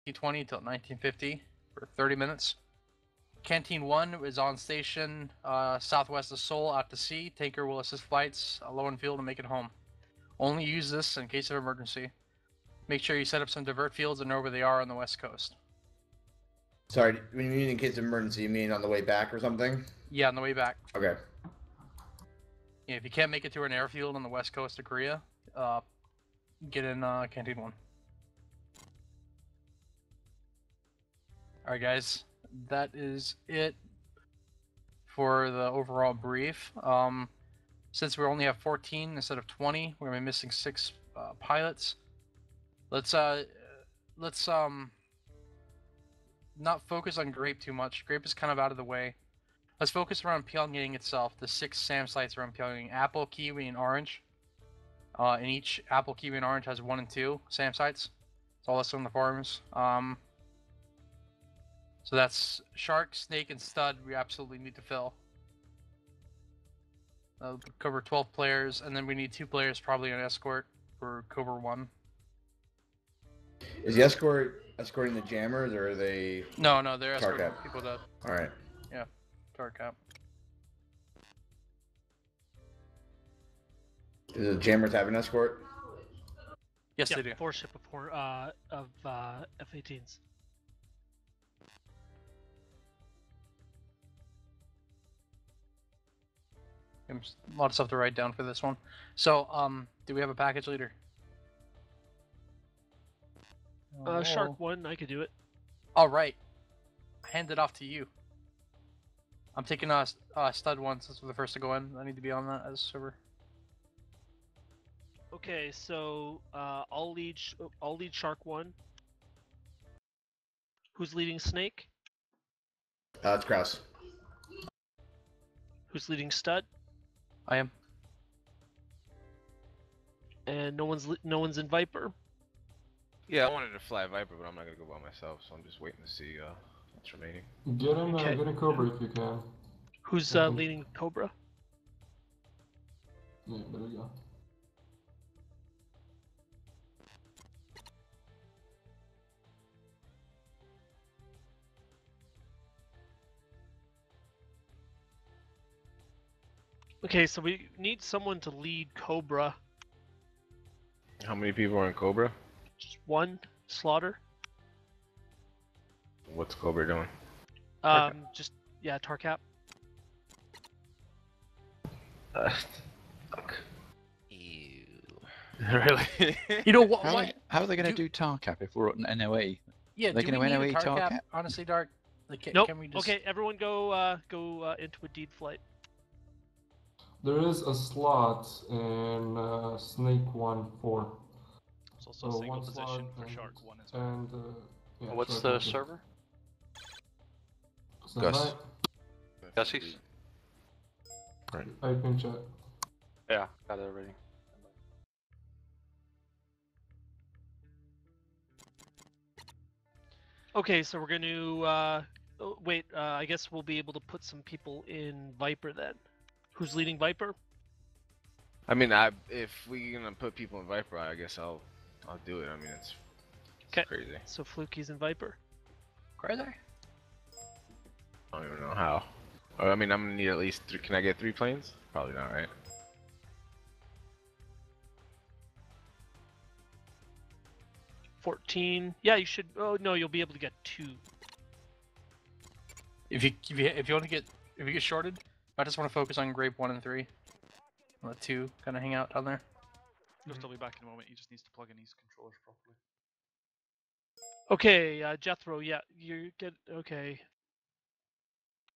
1920 till 1950 for 30 minutes. Canteen 1 is on station southwest of Seoul out to sea. Tanker will assist flights low in fuel to make it home. Only use this in case of emergency. Make sure you set up some divert fields and know where they are on the west coast. Sorry, when you mean in case of emergency, you mean on the way back or something? Yeah, on the way back. Okay. Yeah, if you can't make it to an airfield on the west coast of Korea, get in Canteen 1. Alright guys, that is it for the overall brief. Since we only have 14 instead of 20, we're gonna be missing 6 pilots. Let's not focus on Grape too much. Grape is kind of out of the way. Let's focus around Pyongyang itself. The 6 SAM sites around Pyongyang: Apple, Kiwi, and Orange. And each Apple, Kiwi, and Orange has 1 and 2 SAM sites. It's all listed on the forums. So that's Shark, Snake, and Stud we absolutely need to fill. Cover 12 players, and then we need 2 players probably on Escort for Cobra 1. Is the Escort escorting the jammers, or are they... No, they're escorting Tarkat. people to... Alright. Yeah, Tarkat. Do the jammers have an escort? Yes, they do. 4 ship of F-18s. A lot of stuff to write down for this one. So, do we have a package leader? Shark 1, I could do it. All right. Hand it off to you. I'm taking Stud 1 since we're the first to go in. I need to be on that as server. Okay, so I'll lead Shark 1. Who's leading Snake? It's Kraus. Who's leading Stud? I am. And no one's in Viper. Yeah, I wanted to fly Viper, but I'm not gonna go by myself, so I'm just waiting to see what's remaining. Get in Cobra if you can. Who's leading Cobra? Yeah, there we go. Okay, so we need someone to lead Cobra. How many people are in Cobra? Just 1 Slaughter. What's Cobra doing? Just Tarkap. Fuck. Ew. Really? You know what? How are they going to do TARCAP if we're on NOE? Yeah, are they do going we to need NOE a Tarkap? TARCAP? Honestly, Dark. Like, Nope. Can we just... Okay, everyone go into a deed flight. There is a slot in Snake 1-4. There's also a single position for Shark 1 as well. And, yeah, What's Shark the 1. server? Stand Gus. by. Gussies? I can chat. Yeah, got it already. Okay, so we're going to wait. I guess we'll be able to put some people in Viper then. Who's leading Viper? I mean, if we're gonna put people in Viper, I guess I'll do it. I mean, it's crazy. So Fluky's in Viper. Crazy? I don't even know how. I mean, I'm gonna need at least 3. Can I get 3 planes? Probably not, right? $14. Yeah, you should. Oh no, you'll be able to get 2. If you get shorted, I just want to focus on Grape 1 and 3. Let 2 kind of hang out down there. He'll still be back in a moment. He just needs to plug in his controllers properly. Okay, Jethro. Yeah, you get okay.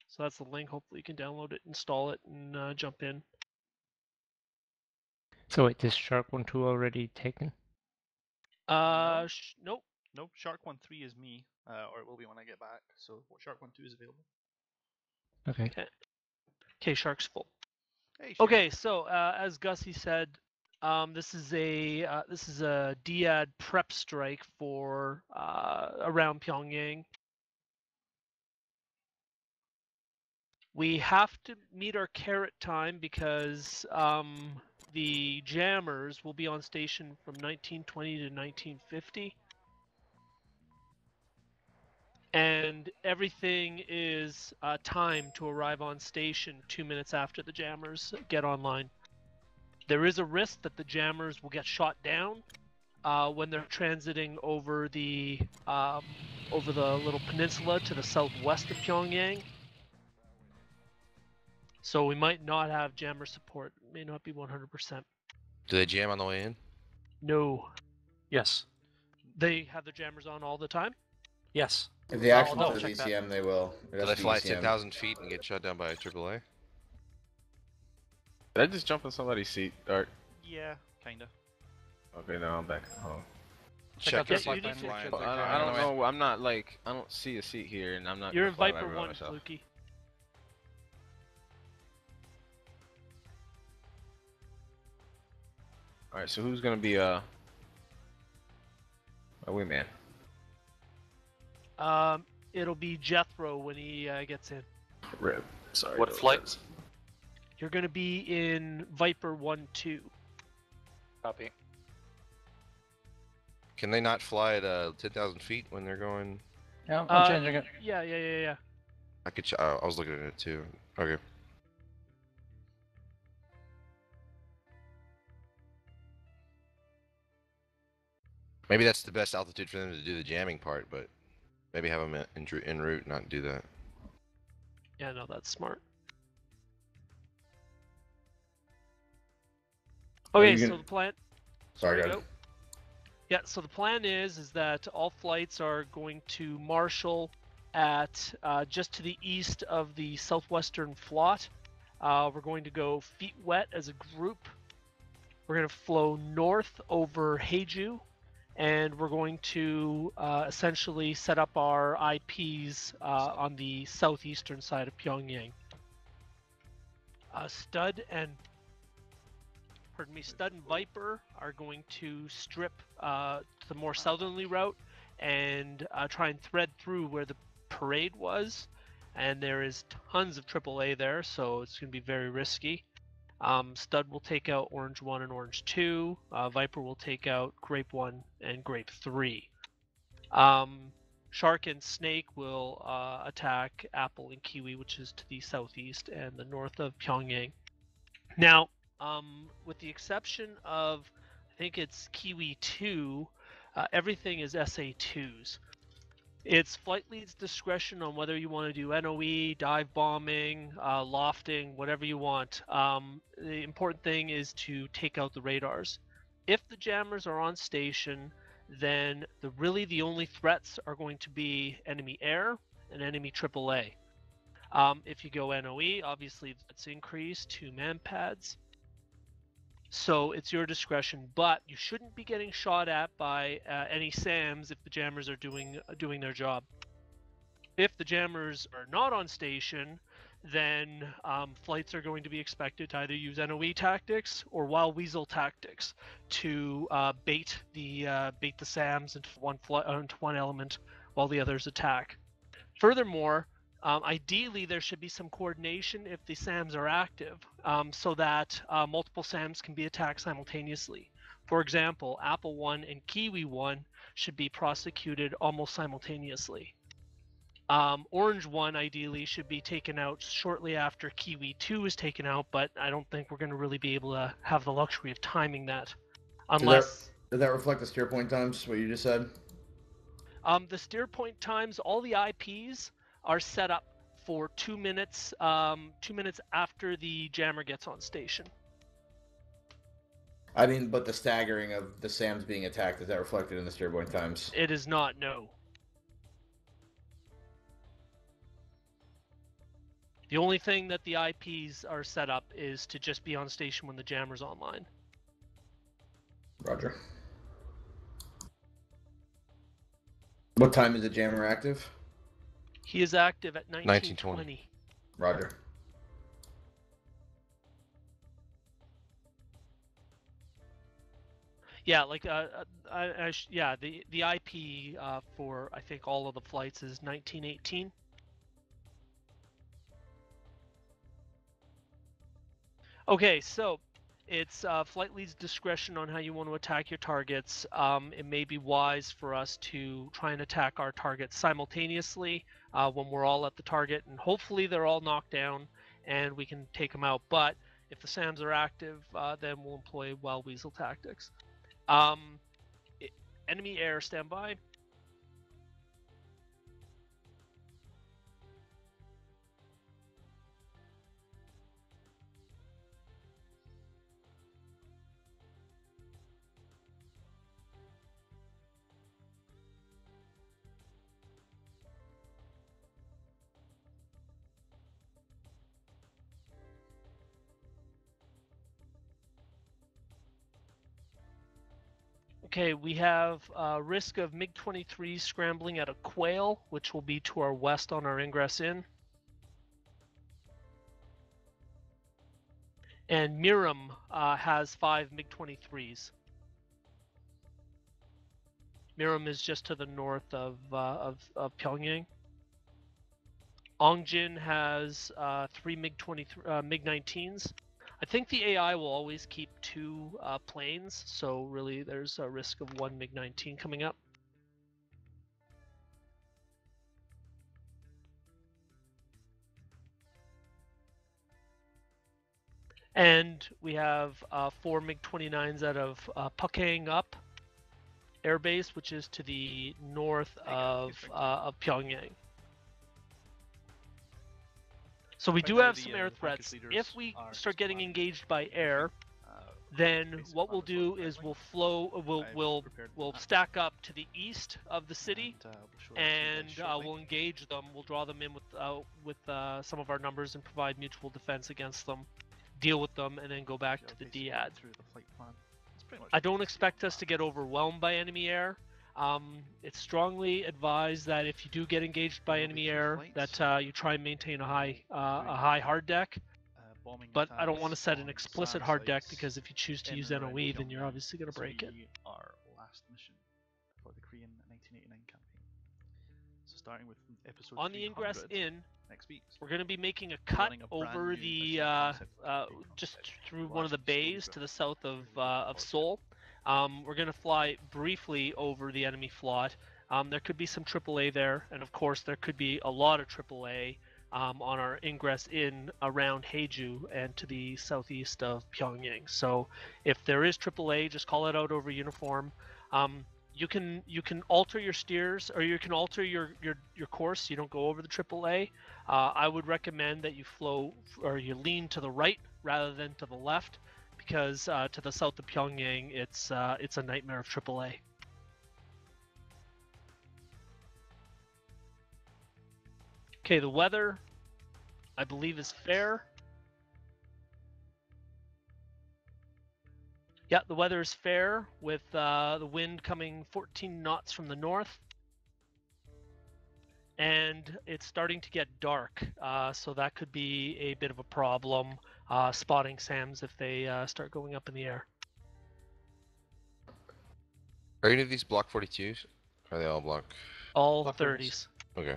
So that's the link. Hopefully, you can download it, install it, and jump in. So wait, is Shark 1-2 already taken? Nope. No, Shark 1-3 is me, or it will be when I get back. So Shark 1-2 is available. Okay. Okay, Shark's full. Hey, Okay, so as Gussie said, this is a DIAD prep strike for around Pyongyang. We have to meet our carrot time because the jammers will be on station from 1920 to 1950. and everything is timed to arrive on station 2 minutes after the jammers get online. There is a risk that the jammers will get shot down when they're transiting over the little peninsula to the southwest of Pyongyang. So we might not have jammer support. It may not be 100%. Do they jam on the way in? No. Yes. They have their jammers on all the time? Yes. If the action no, says check that. ECM, they will. It Do has they to be fly ECM. 10,000 feet and get shot down by a AAA? Did I just jump in somebody's seat, Dart? Yeah, kinda. Okay, now I'm back at home. Check out Yeah, this you light need line. to- Make sure Well, they're I on don't the way. know. I'm not like I don't see a seat here, and I'm not. You're gonna in fly Viper right by 1, myself. Fluky. All right, so who's gonna be my wingman? It'll be Jethro when he gets in. Rip. Sorry. What those flight? guys. You're going to be in Viper 1-2. Copy. Can they not fly at 10,000 feet when they're going? Yeah, I'm changing it. Yeah. I could. I was looking at it too. Okay. Maybe that's the best altitude for them to do the jamming part, but maybe have them en route, not do that. Yeah, no, that's smart. Are Okay, you so gonna- the plan. Sorry, guys. go. Yeah, so the plan is that all flights are going to marshal at just to the east of the southwestern flot. We're going to go feet wet as a group. We're going to flow north over Heiju, and we're going to essentially set up our IPs on the southeastern side of Pyongyang. Stud and Viper are going to strip to the more southerly route and try and thread through where the parade was, and there is tons of AAA there, so it's going to be very risky. Stud will take out Orange 1 and Orange 2. Viper will take out Grape 1 and Grape 3. Shark and Snake will attack Apple and Kiwi, which is to the southeast and the north of Pyongyang. Now, with the exception of, I think it's Kiwi 2, everything is SA2s. It's flight lead's discretion on whether you want to do NOE, dive bombing, lofting, whatever you want. The important thing is to take out the radars. If the jammers are on station, then the only threats are going to be enemy air and enemy AAA. If you go NOE, obviously that's increased to man pads. So it's your discretion, but you shouldn't be getting shot at by any SAMs if the jammers are doing their job. If the jammers are not on station, then flights are going to be expected to either use NOE tactics or Wild Weasel tactics to bait the SAMs into one element while the others attack. Furthermore, ideally, there should be some coordination if the SAMs are active, so that multiple SAMs can be attacked simultaneously. For example, Apple 1 and Kiwi 1 should be prosecuted almost simultaneously. Orange 1 ideally should be taken out shortly after Kiwi 2 is taken out, but I don't think we're going to really be able to have the luxury of timing that. Unless... Does that reflect the steer point times, what you just said? The steer point times, all the IPs are set up for 2 minutes, 2 minutes after the jammer gets on station. I mean, but the staggering of the SAMs being attacked, is that reflected in the steer point times? It is not, no. The only thing that the IPs are set up is to just be on station when the jammer's online. Roger. What time is the jammer active? He is active at 1920. Roger. Yeah, like the IP for I think all of the flights is 1918. Okay, so It's flight lead's discretion on how you want to attack your targets. It may be wise for us to try and attack our targets simultaneously when we're all at the target, and hopefully they're all knocked down and we can take them out. But if the SAMs are active, then we'll employ wild weasel tactics. Enemy air, standby. Okay, we have risk of MiG-23 scrambling at a quail, which will be to our west on our ingress in. And Miram has 5 MiG-23s. Miram is just to the north of Pyongyang. Ongjin has 3 MiG-19s. I think the AI will always keep 2 planes, so really there's a risk of 1 MiG-19 coming up. And we have 4 MiG-29s out of Pakang Up Air Base, which is to the north of Pyongyang. So we do have some air threats. If we start getting engaged by air, then what we'll do is we'll stack up to the east of the city, and we'll engage them. We'll draw them in with some of our numbers and provide mutual defense against them, deal with them, and then go back to the DIAD. I don't expect us to get overwhelmed by enemy air. It's strongly advised that if you do get engaged by enemy air, that you try and maintain a high hard deck. But I don't want to set an explicit hard deck, because if you choose to use NOE, then you're obviously going to break it. Our last mission for the Korean 1989 campaign. So starting with episode on the ingress in, next week, we're going to be making a cut over the just through one of the bays to the south of Seoul. We're going to fly briefly over the enemy flot. There could be some AAA there, and of course there could be a lot of AAA on our ingress in around Haeju and to the southeast of Pyongyang. So if there is AAA, just call it out over uniform. You can alter your steers, or you can alter your course. You don't go over the AAA. I would recommend that you you lean to the right rather than to the left, because to the south of Pyongyang, it's a nightmare of AAA. Okay, the weather, I believe, is fair. Yeah, the weather is fair, with the wind coming 14 knots from the north. And it's starting to get dark, so that could be a bit of a problem spotting SAMs if they start going up in the air. Are any of these block 42s? Or are they all block? All 30s. Okay.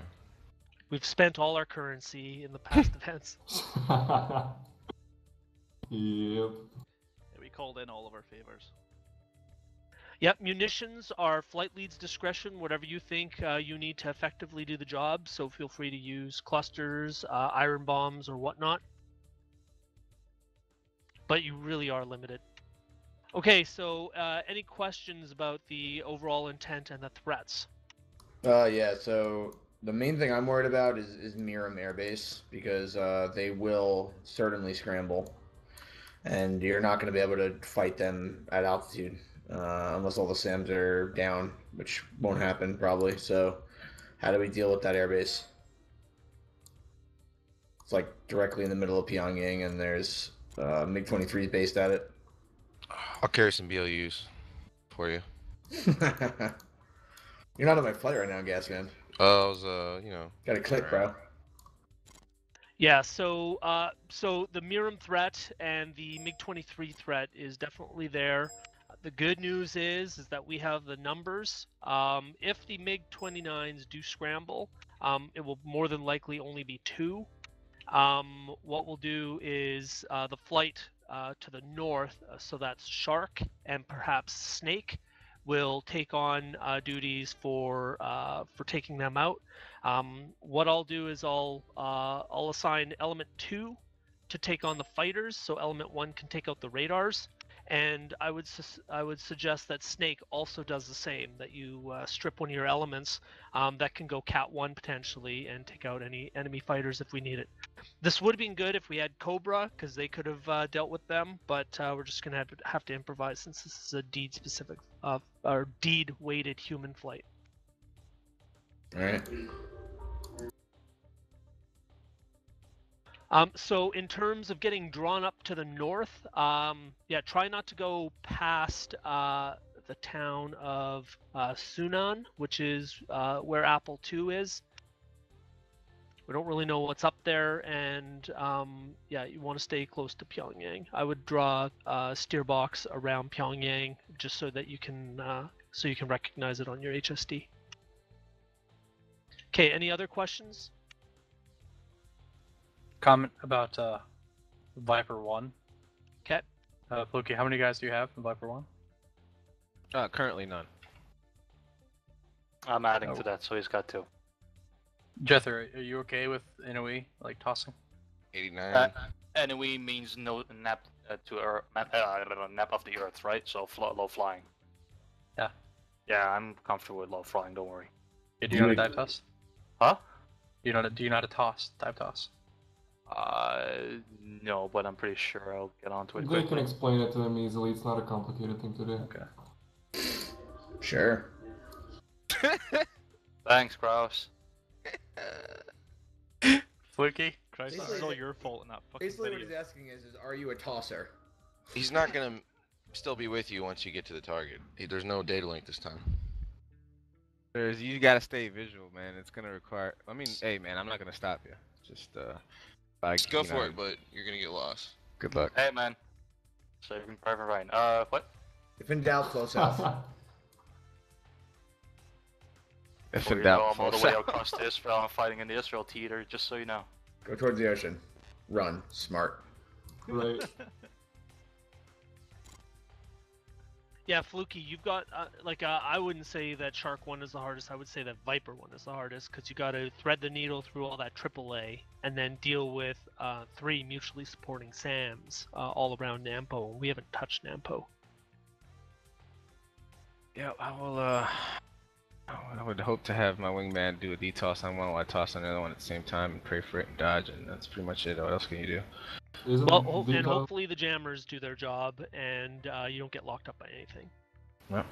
We've spent all our currency in the past events. Yep. Yeah, we called in all of our favors. Yep, munitions are flight lead's discretion, whatever you think you need to effectively do the job, so feel free to use clusters, iron bombs, or whatnot. But you really are limited. Okay, so any questions about the overall intent and the threats? Yeah, so the main thing I'm worried about is Miram Air Base, because they will certainly scramble, and you're not going to be able to fight them at altitude unless all the SAMs are down, which won't happen probably. So how do we deal with that airbase? It's like directly in the middle of Pyongyang, and there's MiG-23s based at it. I'll carry some BLUs for you. You're not on my flight right now, Gasman. I was, Gotta click, bro. Yeah, so the Miram threat and the MiG-23 threat is definitely there. The good news is that we have the numbers. If the MiG-29s do scramble, it will more than likely only be 2. What we'll do is the flight to the north, so that's Shark and perhaps Snake, will take on duties for taking them out. What I'll do is I'll assign Element 2 to take on the fighters, so Element 1 can take out the radars. And I would suggest that Snake also does the same. That you strip one of your elements that can go Cat 1 potentially and take out any enemy fighters if we need it. This would have been good if we had Cobra, because they could have dealt with them. But we're just gonna have to improvise since this is a deed specific or deed weighted human flight. All right. So in terms of getting drawn up to the north, yeah, try not to go past the town of Sunan, which is where Apple II is. We don't really know what's up there, and yeah, you want to stay close to Pyongyang. I would draw a steer box around Pyongyang just so that you can recognize it on your HSD. Okay, any other questions? Comment about Viper 1. Okay. Floki, how many guys do you have in Viper 1? Currently none. I'm adding to that, so he's got 2. Jether, are you okay with NOE, like tossing? 89. NOE means no nap to Earth, nap of the Earth, right? So low flying. Yeah. Yeah, I'm comfortable with low flying. Don't worry. Yeah, do you know how to dive toss? Huh? Do you know how to toss? Dive toss? No, but I'm pretty sure I'll get onto it They quickly. can explain it to them easily. It's not a complicated thing to do. Okay. Sure. Thanks, Kraus. Fluky? Christ, this Basically- is all your fault in that fucking Basically, what video. he's asking is are you a tosser? He's not gonna still be with you once you get to the target. There's no data link this time. You gotta stay visual, man. It's gonna require. I mean, hey, man, I'm not gonna stop you. Just like, Just go for it, but you're gonna get lost. Good luck. Hey, man. Saving Private Ryan. What? If in doubt, flow south. If Before in you doubt, know, I'm all the full way south. across to Israel. I'm fighting in the Israel theater, just so you know. Go towards the ocean. Run. Smart. Right. Yeah, Fluky, you've got I wouldn't say that Shark 1 is the hardest. I would say that Viper 1 is the hardest because you got to thread the needle through all that AAA and then deal with 3 mutually supporting SAMs all around Nampo. We haven't touched Nampo. Yeah, I will. I would hope to have my wingman do a DTOS on one while I toss on the other one at the same time and pray for it and dodge, and that's pretty much it. What else can you do? Isn't Well, and Vita- hopefully the jammers do their job and you don't get locked up by anything. Well,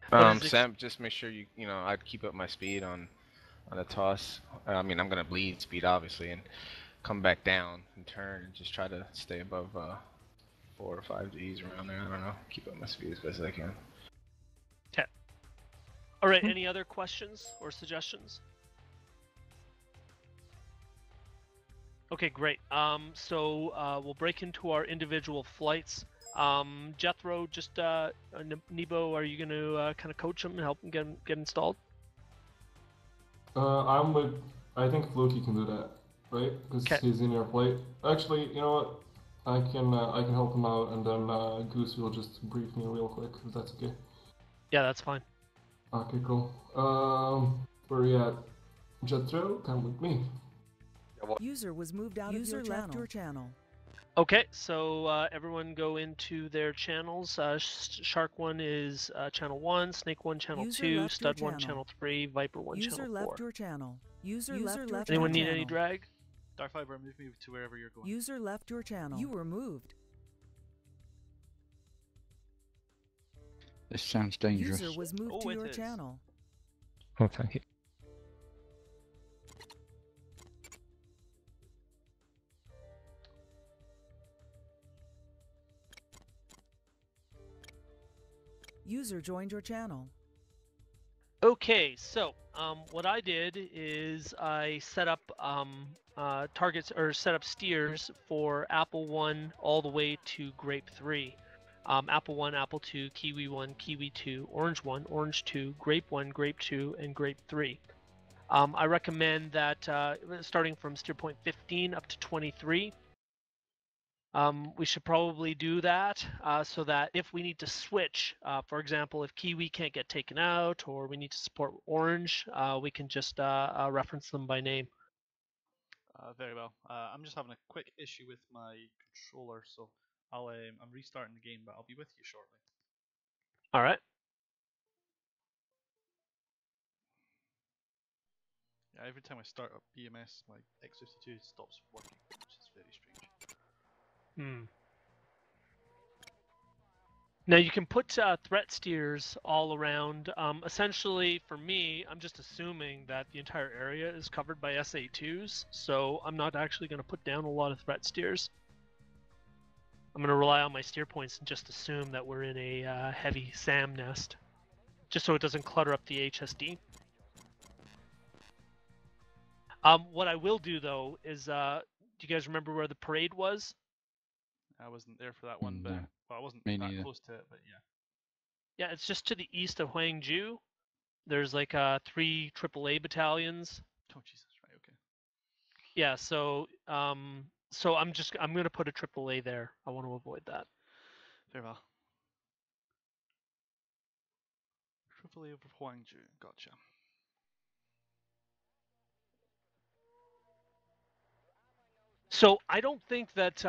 What is it- Sam, just make sure I'd keep up my speed on the toss. I mean, I'm gonna bleed speed obviously, and come back down and turn and just try to stay above 4 or 5 Gs around there. I don't know. Keep up my speed as best as I can. All right, any other questions or suggestions? Okay, great. So we'll break into our individual flights. Jethro, just Nebo, are you going to kind of coach him and help him get installed? I think Floki can do that, right? Because he's in your flight. Actually, you know what? I can help him out, and then Goose will just brief me real quick, if that's okay. Yeah, that's fine. Okay, cool. Where are you at? Jethro, come with me. User was moved out of your channel. Left your channel. Okay, so everyone go into their channels. Shark 1 is channel 1, Snake 1 channel 2, Stud 1 channel 3, Viper 1 channel 4. User left your channel. User left Anyone your need any channel. drag? Darkfiber, move me to wherever you're going. User left your channel. You were moved. This sounds dangerous. User was moved to your channel. Oh, thank you. User joined your channel. Okay, so what I did is I set up targets or set up steers for Apple 1 all the way to Grape 3. Apple 1, Apple 2, Kiwi 1, Kiwi 2, Orange 1, Orange 2, Grape 1, Grape 2, and Grape 3. I recommend that starting from steer point 15 up to 23, We should probably do that so that if we need to switch, for example, if Kiwi can't get taken out or we need to support Orange, we can just reference them by name. Very well. I'm just having a quick issue with my controller, so I'm restarting the game, but I'll be with you shortly. All right. Yeah, every time I start up BMS, my X52 stops working, which is very strange. Hmm. Now you can put threat steers all around. Essentially, for me, I'm just assuming that the entire area is covered by SA2s, so I'm not actually going to put down a lot of threat steers. I'm going to rely on my steer points and just assume that we're in a heavy SAM nest, just so it doesn't clutter up the HSD. What I will do, though, is do you guys remember where the parade was? I wasn't there for that one, but No. well, I wasn't Me that neither. close to it, but yeah. Yeah, it's just to the east of Huangju. There's like 3 AAA battalions. Oh Jesus, right, okay. Yeah, so I'm gonna put a AAA there. I want to avoid that. Very well. AAA over Huangju, gotcha. So I don't think that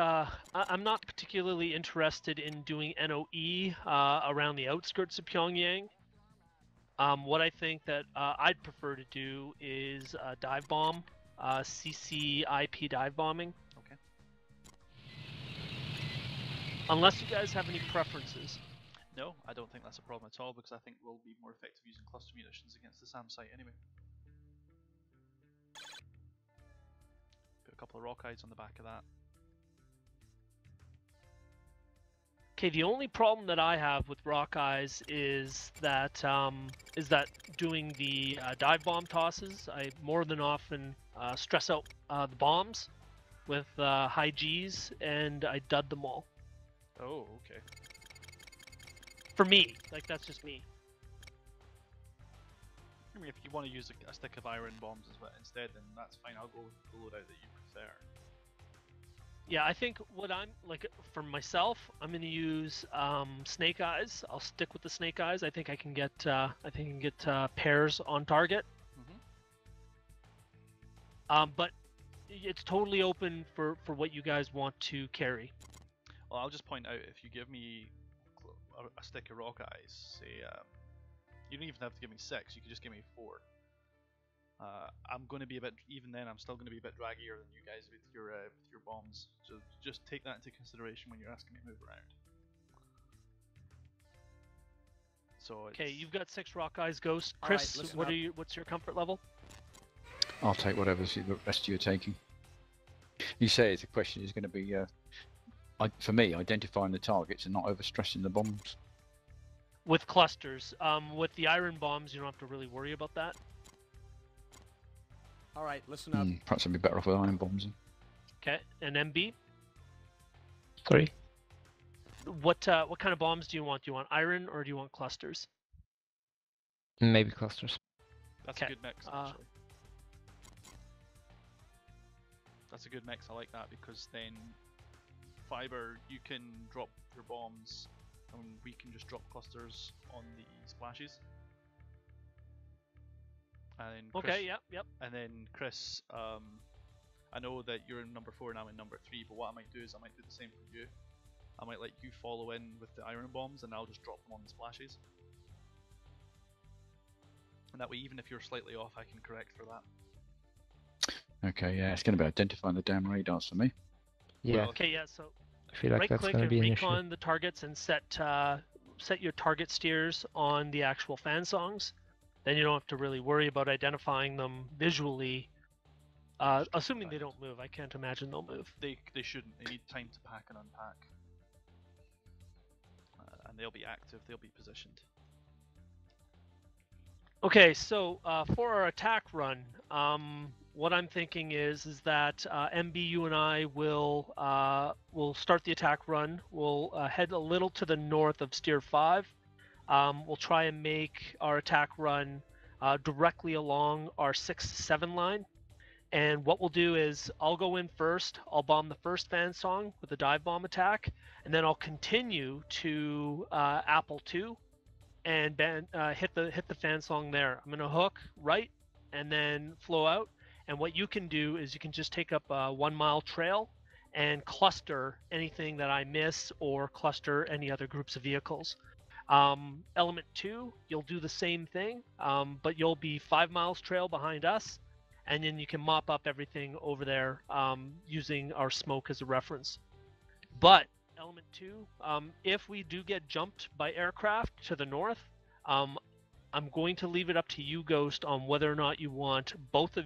I'm not particularly interested in doing NOE around the outskirts of Pyongyang. What I think that I'd prefer to do is dive bomb, CCIP dive bombing. Okay. Unless you guys have any preferences. No, I don't think that's a problem at all, because I think we'll be more effective using cluster munitions against the SAM site anyway. Put a couple of rock eyes on the back of that. Okay, the only problem that I have with rock eyes is that doing the dive bomb tosses, I more than often stress out the bombs with high Gs, and I dud them all. Oh, okay. For me, like that's just me. I mean, if you want to use a stick of iron bombs instead, then that's fine. I'll go with the loadout that you prefer. Yeah, I think what I'm like for myself, I'm gonna use snake eyes. I'll stick with the snake eyes. I think I can get pairs on target. But it's totally open for what you guys want to carry. Well, I'll just point out, if you give me a stick of rock eyes, say, you don't even have to give me 6, you could just give me 4. I'm going to be a bit, even then I'm still going to be a bit draggier than you guys with your bombs, so just take that into consideration when you're asking me to move around. So okay, you've got 6 rock eyes, Ghost. Chris, right, what's your comfort level? I'll take whatever the rest of you are taking. You say the question is going to be, for me, identifying the targets and not overstressing the bombs. With clusters, with the iron bombs, you don't have to really worry about that. All right, listen up. Perhaps I'd be better off with iron bombs. Okay, and MB? 3. What kind of bombs do you want? Do you want iron or do you want clusters? Maybe clusters. That's a good mix, actually. That's a good mix, I like that, because then Fiber, you can drop your bombs and we can just drop clusters on the splashes. And then Chris, okay, yep. And then Chris, I know that you're in number 4 and I'm in number 3, but what I might do is I might do the same for you. I might let you follow in with the iron bombs and I'll just drop them on the splashes. And that way, even if you're slightly off, I can correct for that. Okay, yeah, it's going to be identifying the damn radars for me. Yeah. Okay, yeah, so I feel like that's right-click going to and be an recon issue. the targets and set your target steers on the actual fan songs. Then you don't have to really worry about identifying them visually. Assuming they don't move, I can't imagine they'll move. They shouldn't. They need time to pack and unpack. And they'll be active, they'll be positioned. Okay, so for our attack run, what I'm thinking is that MB, you and I will start the attack run. We'll head a little to the north of Steer 5. We'll try and make our attack run directly along our 6-7 line. And what we'll do is I'll go in first. I'll bomb the first fan song with a dive bomb attack, and then I'll continue to Apple 2 and hit the fan song there. I'm gonna hook right and then flow out. And what you can do is you can just take up a 1 mile trail and cluster anything that I miss or cluster any other groups of vehicles. Element 2, you'll do the same thing, but you'll be 5 miles trail behind us, and then you can mop up everything over there using our smoke as a reference. But Element 2, if we do get jumped by aircraft to the north, I'm going to leave it up to you, Ghost, on whether or not you want both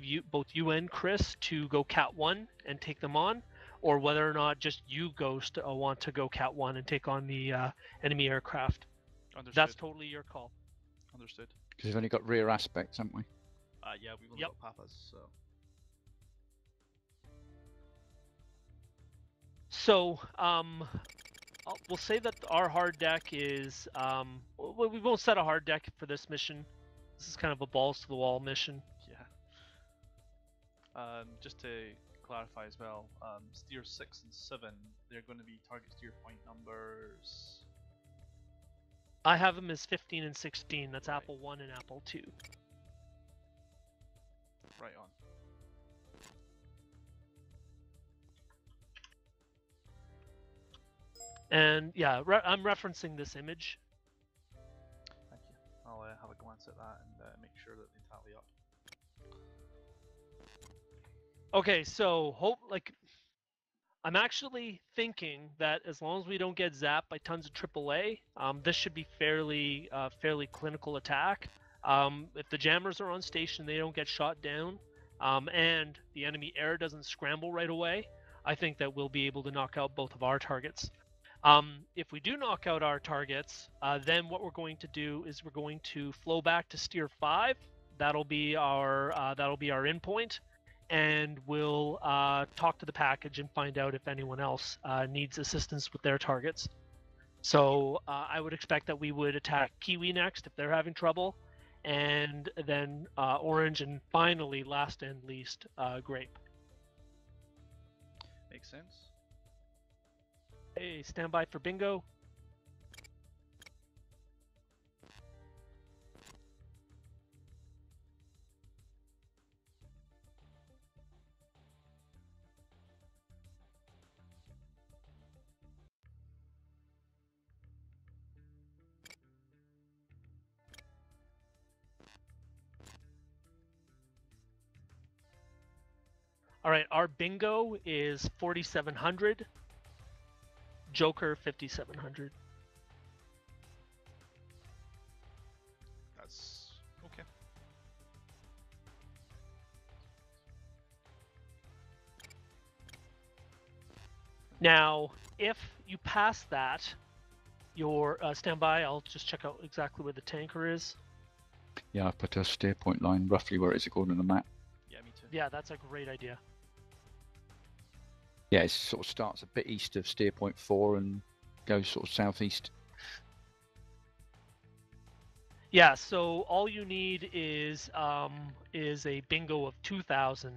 you and Chris, to go Cat 1 and take them on, or whether or not just you, Ghost, want to go Cat 1 and take on the enemy aircraft. Understood. That's totally your call. Understood. Because we've only got rear aspects, haven't we? Yeah, we've only got Papas, so. So, we'll say that our hard deck is, we won't set a hard deck for this mission. This is kind of a balls to the wall mission. Yeah. Just to clarify as well, steer 6 and 7, they're going to be target steer point numbers. I have them as 15 and 16. That's Right. Apple 1 and Apple 2. Right on. And yeah, I'm referencing this image. Thank you. I'll have a glance at that and make sure that they tally up. Okay, so I'm actually thinking that as long as we don't get zapped by tons of AAA, this should be fairly clinical attack. If the jammers are on station, they don't get shot down, and the enemy air doesn't scramble right away, I think that we'll be able to knock out both of our targets. If we do knock out our targets, then what we're going to do is we're going to flow back to steer 5. That'll be our endpoint, and we'll talk to the package and find out if anyone else needs assistance with their targets. So I would expect that we would attack Kiwi next if they're having trouble, and then Orange, and finally, last and least, Grape. Makes sense. Hey, stand by for bingo. All right, our bingo is 4,700. Joker 5,700. That's okay. Now, if you pass that, your standby. I'll just check out exactly where the tanker is. Yeah, I put a steer point line roughly where it is according to the map. Yeah, me too. Yeah, that's a great idea. Yeah, it sort of starts a bit east of steer point 4 and goes sort of southeast. Yeah, so all you need is a bingo of 2,000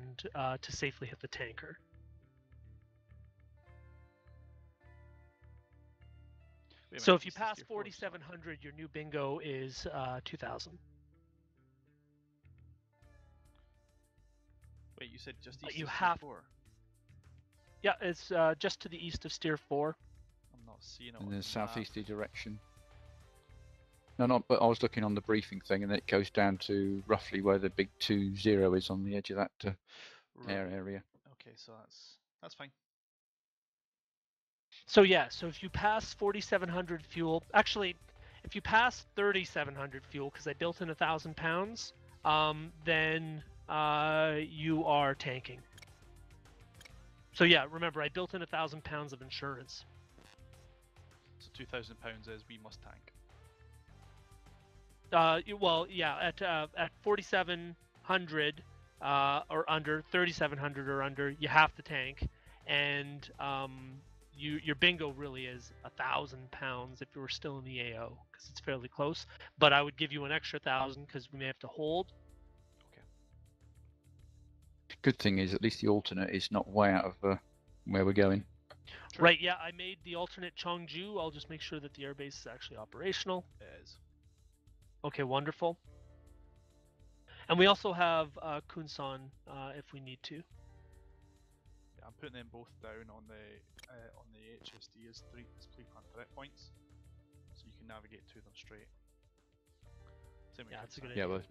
to safely hit the tanker. So if you pass 4,700, your new bingo is 2,000. Wait, you said just east You of have. 4? Yeah, it's just to the east of steer 4. I'm not seeing it. In the southeasterly direction. No, but I was looking on the briefing thing, and it goes down to roughly where the big 20 is on the edge of that air area. Okay, so that's fine. So yeah, so if you pass 4,700 fuel, actually, if you pass 3,700 fuel, because I built in 1,000 pounds, then you are tanking. So yeah, remember I built in 1,000 pounds of insurance. So 2,000 pounds is we must tank. Well, yeah, at 4,700 or under, 3,700 or under, you have to tank, and your bingo really is 1,000 pounds if you were still in the AO, because it's fairly close. But I would give you an extra 1,000 because we may have to hold. Okay. Good thing is at least the alternate is not way out of where we're going. True. Right, yeah, I made the alternate Cheongju. I'll just make sure that the airbase is actually operational. It is. Okay, wonderful. And we also have Kunsan if we need to. Yeah, I'm putting them both down on the HSD as pre-planned threat points, so you can navigate to them straight. Same with Yeah, that's a Kunsan. good Yeah, idea.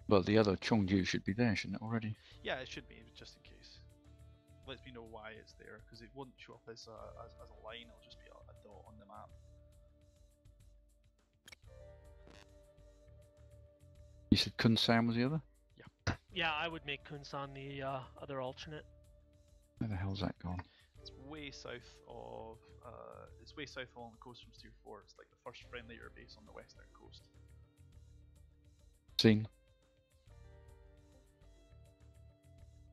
well, the other Cheongju should be there, shouldn't it already? Yeah, it should be, just in case. Lets me know why it's there, because it won't show up as a line, it'll just be a dot on the map. You said Kunsan was the other? Yeah, I would make Kunsan the other alternate. Where the hell's that gone? It's way south of, it's way south along the coast from Tier 4. It's like the first friendly airbase on the western coast. Seen.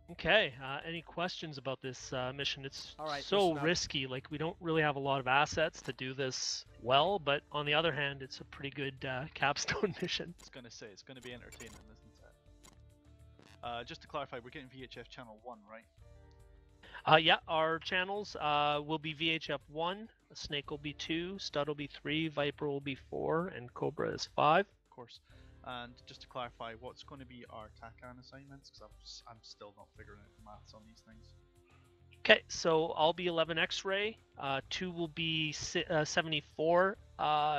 Okay, any questions about this mission? It's All right, so listen up. risky, like we don't really have a lot of assets to do this well, but on the other hand, it's a pretty good capstone mission. It's going to be entertaining, isn't it? Just to clarify, we're getting VHF channel 1, right? Yeah, our channels will be VHF 1, Snake will be 2, Stud will be 3, Viper will be 4, and Cobra is 5. Of course. And just to clarify, what's going to be our TACAN assignments? Because I'm still not figuring out the maths on these things. Okay, so I'll be 11 X-ray, 2 will be 74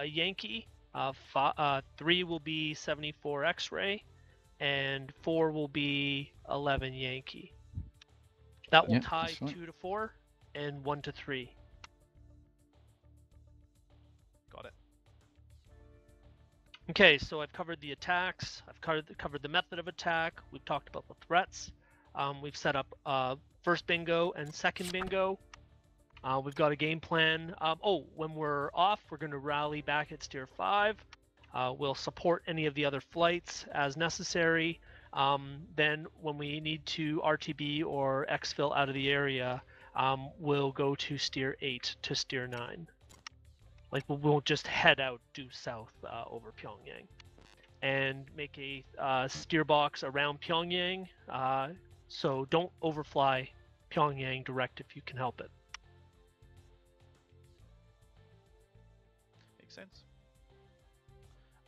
Yankee, 3 will be 74 X-ray, and 4 will be 11 Yankee. That will Yeah, tie that's right. 2 to 4 and 1 to 3. Got it. Okay, so I've covered the attacks, I've covered the method of attack, we've talked about the threats, we've set up first bingo and second bingo, we've got a game plan. When we're off, we're going to rally back at Steer 5, we'll support any of the other flights as necessary, then when we need to RTB or exfil out of the area, we'll go to Steer 8 to Steer 9. Like, we won't just head out due south over Pyongyang. And make a steer box around Pyongyang, so don't overfly Pyongyang direct if you can help it. Makes sense.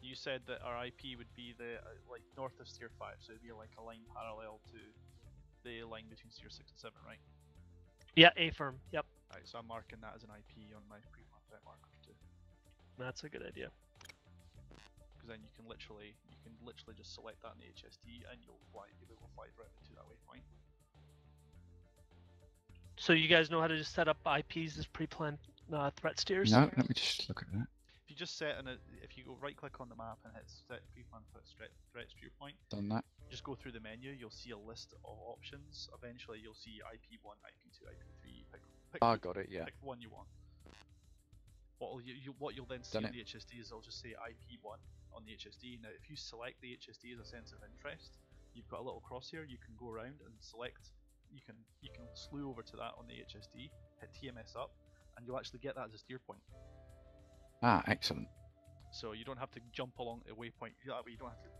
You said that our IP would be the like north of Steer 5, so it'd be like a line parallel to the line between Steer 6 and 7, right? Yeah, A-firm, yep. Alright, so I'm marking that as an IP on my pre-planned threat marker too. That's a good idea. Because then you can literally just select that in the HSD and you'll be able to fly directly to that waypoint. So you guys know how to just set up IPs as pre-planned threat steers? No, let me just look at that. If you just set if you go right click on the map and hit set pre-planned threat steer point, Done that. just go through the menu, you'll see a list of options. Eventually you'll see IP1, IP2, IP3, pick Got it, yeah. pick the one you want. What you'll then see Done on it. the HSD is it'll just say IP1 on the HSD. Now if you select the HSD as a sense of interest, you've got a little crosshair, you can go around and select, you can slew over to that on the HSD, hit TMS up, and you'll actually get that as a steer point. Ah, excellent. So you don't have to jump along a waypoint, that way you don't have to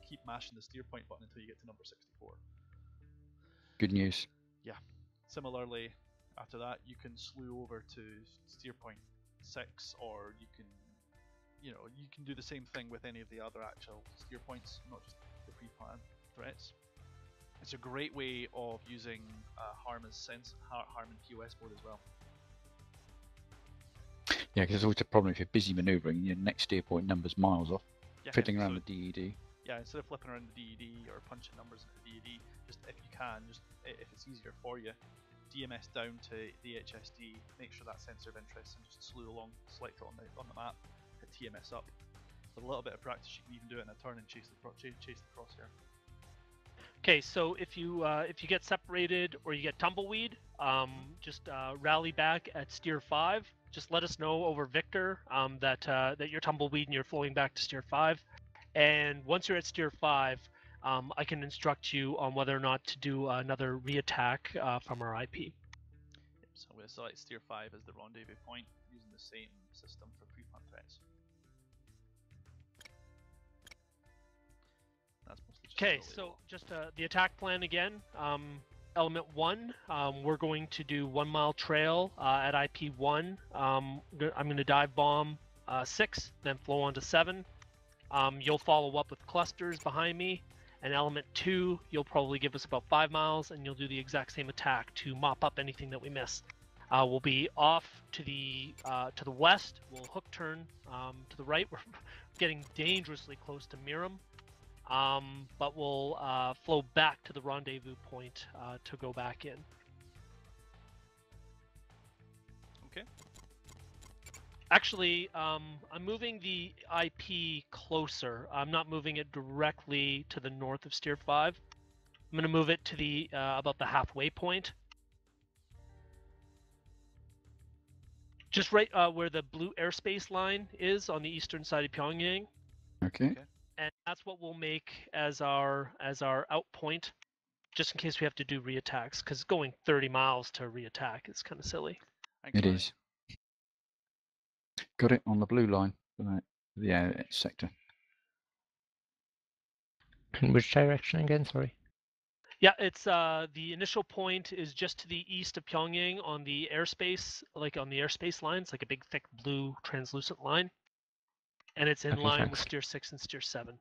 keep mashing the steer point button until you get to number 64. Good news. Yeah. Similarly, after that you can slew over to steer point 6, or you can do the same thing with any of the other actual steer points, not just the pre-planned threats. It's a great way of using Harman's Harman POS mode as well. Yeah, because there's always a problem if you're busy manoeuvring, your next steer point number's miles off. Yeah, Fiddling so- around the DED. Yeah, instead of flipping around the DED or punching numbers into the DED, just if you can, just if it's easier for you, DMS down to the HSD, make sure that sensor of interest, and just slew along, select it on the map, hit TMS up. With a little bit of practice, you can even do it in a turn and chase the crosshair. Okay, so if you get separated or you get tumbleweed, just rally back at Steer 5. Just let us know over Victor that you're tumbleweed and you're flowing back to Steer 5. And once you're at Steer 5, I can instruct you on whether or not to do another re-attack from our IP. So I'm going to select Steer 5 as the rendezvous point, using the same system for pre-planned threats. That's mostly Okay, really so low. just the attack plan again. Element 1, we're going to do 1 mile trail at IP 1. I'm going to dive bomb 6, then flow on to 7. You'll follow up with clusters behind me. And element 2, you'll probably give us about 5 miles, and you'll do the exact same attack to mop up anything that we miss. We'll be off to the west. We'll hook turn to the right. We're getting dangerously close to Miram, but we'll flow back to the rendezvous point to go back in. Okay. Actually, I'm moving the IP closer. I'm not moving it directly to the north of Steer 5. I'm going to move it to the about the halfway point. Just right where the blue airspace line is on the eastern side of Pyongyang. Okay. And that's what we'll make as our out point, just in case we have to do reattacks, because going 30 miles to reattack is kind of silly. Thanks, It Barry. is. Got it on the blue line for the air sector. In which direction again? Sorry. Yeah, it's the initial point is just to the east of Pyongyang on the airspace, like on the airspace line. It's like a big, thick blue translucent line, and it's in Okay, line with thanks. Steer 6 and Steer 7.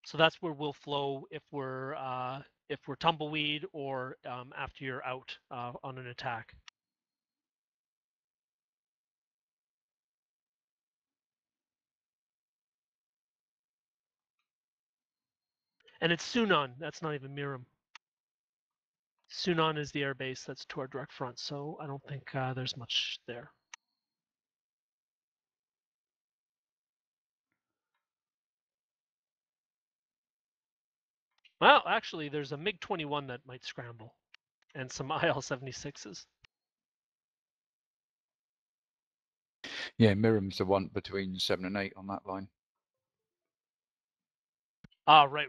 So that's where we'll flow if we're tumbleweed or after you're out on an attack. And it's Sunan. That's not even Miram. Sunan is the air base that's to our direct front, so I don't think there's much there. Well, actually, there's a MiG-21 that might scramble, and some IL-76s. Yeah, Miram's the one between 7 and 8 on that line. Ah, right.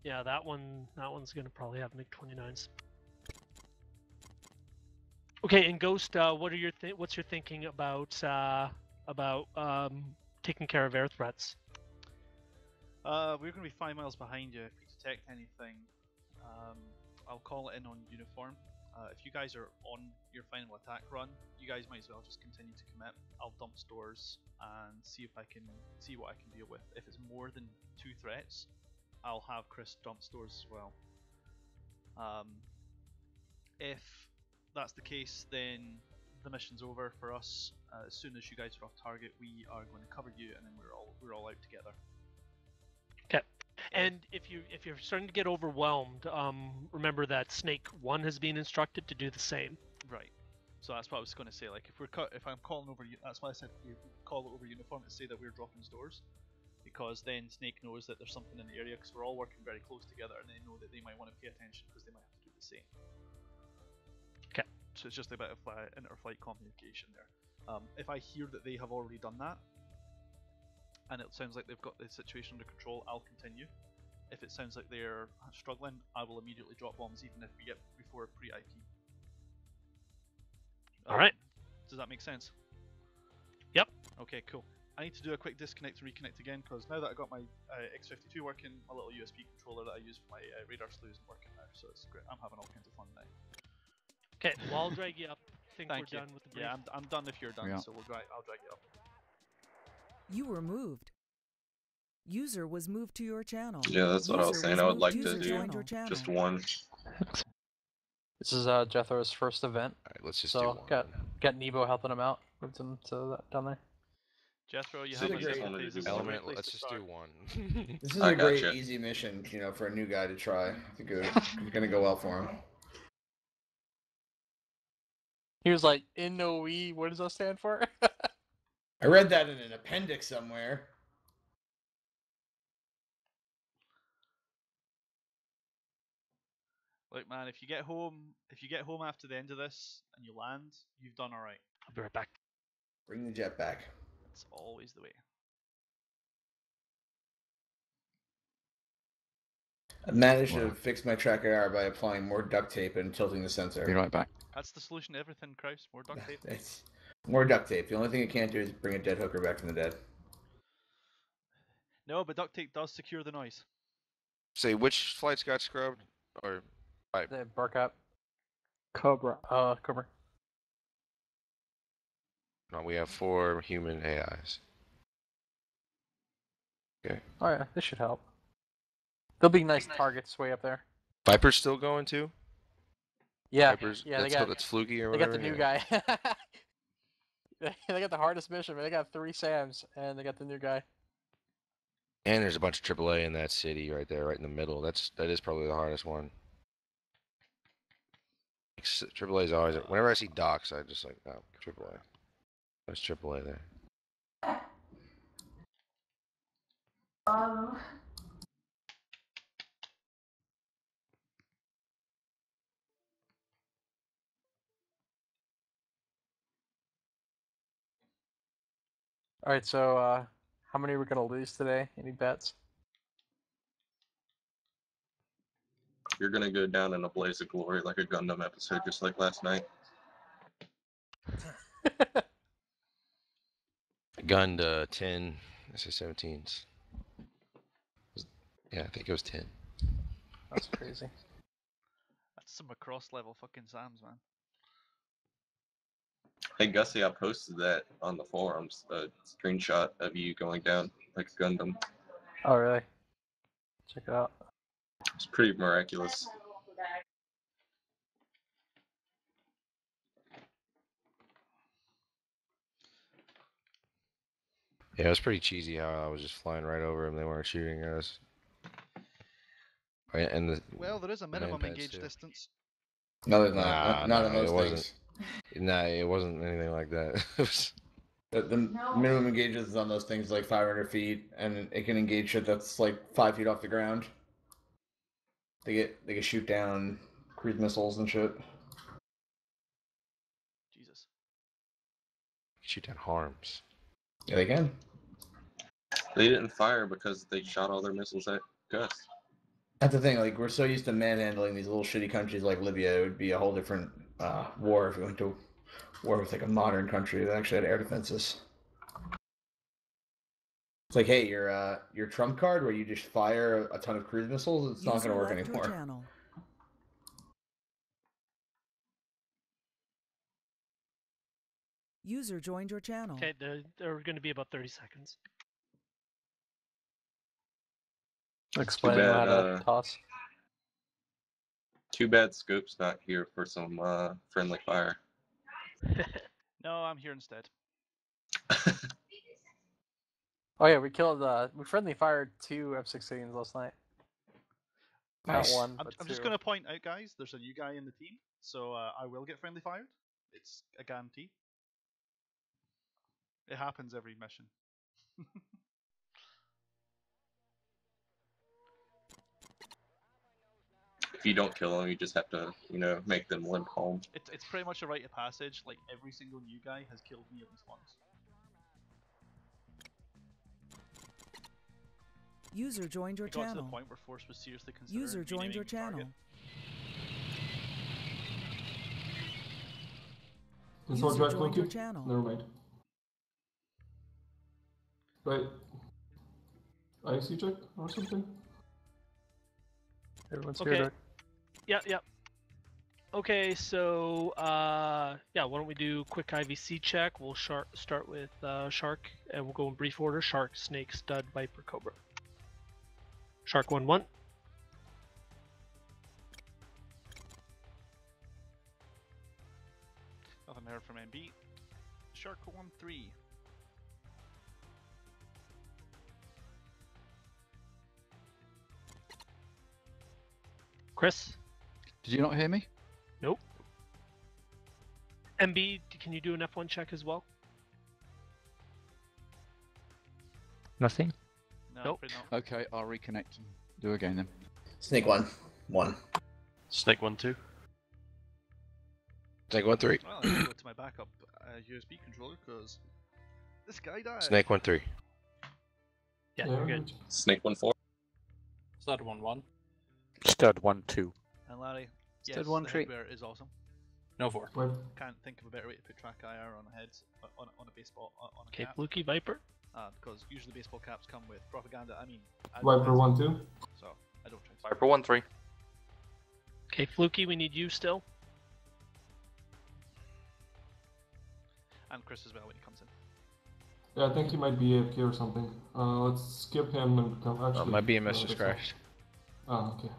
Yeah, that one's gonna probably have MiG-29s. Okay, and Ghost, what's your thinking about taking care of air threats? We're going to be 5 miles behind you. If you detect anything, I'll call it in on uniform. If you guys are on your final attack run, you guys might as well just continue to commit. I'll dump stores and see what I can deal with. If it's more than 2 threats, I'll have Chris dump stores as well. If that's the case, then the mission's over for us. As soon as you guys are off target, we are going to cover you, and then we're all out together. Okay. And if you're starting to get overwhelmed, remember that Snake 1 has been instructed to do the same. Right. So that's what I was going to say. Like if I'm calling over, that's why I said you call it over uniform to say that we're dropping stores, because then Snake knows that there's something in the area, because we're all working very close together, and they know that they might want to pay attention because they might have to do the same. Okay. So it's just a bit of inter-flight communication there. If I hear that they have already done that, and it sounds like they've got the situation under control, I'll continue. If it sounds like they're struggling, I will immediately drop bombs, even if we get before pre-IP. Alright. Does that make sense? Yep. Okay, cool. I need to do a quick disconnect and reconnect again, because now that I got my X52 working, my little USB controller that I use for my radar slew isn't working now, so it's great. I'm having all kinds of fun now. Okay, well, I'll drag you up. I think Thank we're you. done with the brief. Yeah, I'm done if you're done, Yeah. so I'll drag you up. You were moved. User was moved to your channel. Yeah, that's what I was User saying. I would moved- like user to do joined your channel. just one. This is Jethro's first event. All right, let's just do So one. got Nebo helping him out. Moved him to down there. Jethro, you This have is my a great- sympathies. This is a great Element, place let's to just start. do one. This is I a great, gotcha. easy mission, for a new guy to try. I think it's gonna go well for him. He was like, "NOE, what does that stand for?" I read that in an appendix somewhere. Look, man, if you get home after the end of this and you land, you've done all right. I'll be right back. Bring the jet back. It's always the way. I managed Wow. to fix my tracker error by applying more duct tape and tilting the sensor. Be right back. That's the solution to everything, Kraus. More duct tape. It's more duct tape. The only thing it can't do is bring a dead hooker back from the dead. No, but duct tape does secure the noise. Say which flights got scrubbed, or The bark up. Cobra. Cobra. no? We have 4 human AIs. Okay. Oh yeah, this should help. They'll be nice targets way up there. Viper's still going too. Yeah, Viper's, yeah, that's fluky or they whatever. got the new yeah. guy. They got the hardest mission, but they got 3 Sams, and they got the new guy. And there's a bunch of AAA in that city right there, right in the middle. That is probably the hardest one. AAA is always. Whenever I see docks, I just like, oh, AAA. There's AAA there. All right, so how many are we gonna lose today? Any bets? You're gonna go down in a blaze of glory like a Gundam episode, just like last night. Gunned 10 SS-17s. Yeah, I think it was 10. That's crazy. That's some across level fucking Sams, man. Hey Gussie, I posted that on the forums, a screenshot of you going down like a Gundam. Oh really? Check it out. It's pretty miraculous. Yeah, it was pretty cheesy how I was just flying right over them. They weren't shooting at us. Right, and Well, there is a minimum engaged distance. No, there's not. Not in it those wasn't. things. Nah, it wasn't anything like that. The minimum engages on those things like 500 feet, and it can engage shit that's like 5 feet off the ground. They can shoot down cruise missiles and shit. Jesus. Shoot down harms. Yeah, they can. They didn't fire because they shot all their missiles at Gus. That's the thing. Like, we're so used to manhandling these little shitty countries like Libya. It would be a whole different war if we went to war with like a modern country that actually had air defenses. It's like, hey, your trump card where you just fire a ton of cruise missiles. It's not going to work anymore. Channel. User joined your channel. Okay, they're going to be about 30 seconds. Explain how to toss. Too bad Scope's not here for some friendly fire. No, I'm here instead. Oh yeah, we friendly fired 2 F-16s last night. Nice. Not one, I'm but 2. just going to point out, guys, there's a new guy in the team, so I will get friendly fired. It's a guarantee. It happens every mission. If you don't kill them, you just have to, make them limp home. It's pretty much a rite of passage. Like, every single new guy has killed me at least once. User joined your It got to the channel. point where Force was seriously considering User joined your renaming the channel. target. Can someone User try joined your flanking? channel. Never mind. Right. IC check or something? Everyone's Okay. here. Yep. Okay, so yeah, why don't we do a quick IVC check? We'll start with Shark, and we'll go in brief order: Shark, Snake, Stud, Viper, Cobra. Shark 1-1. Nothing heard from MB. Shark 1-3. Chris? Did you not hear me? Nope. MB, can you do an F1 check as well? Nothing? No, Nope. afraid not. Okay, I'll reconnect and do again then. Snake 1. Snake 1-2. Snake 1-3. Well, I need to go to my backup USB controller because this guy died. Snake 1-3. Yeah, you're good. Snake 1-4. Stud 1-1. Stud 1-2. And Larry, yes, Stud the 1-3. headwear is awesome. No 4. Right. Can't think of a better way to put track IR on a head on a baseball on a Okay, cap. Fluky, Viper. because usually baseball caps come with propaganda. I mean, Viper 1-2. So I don't try. Viper 1-3. Okay, Fluky, we need you still. And Chris as well when he comes in. Yeah, I think he might be AFK or something. Let's skip him and come. Actually, my BMS just that's crashed. not- Oh, okay.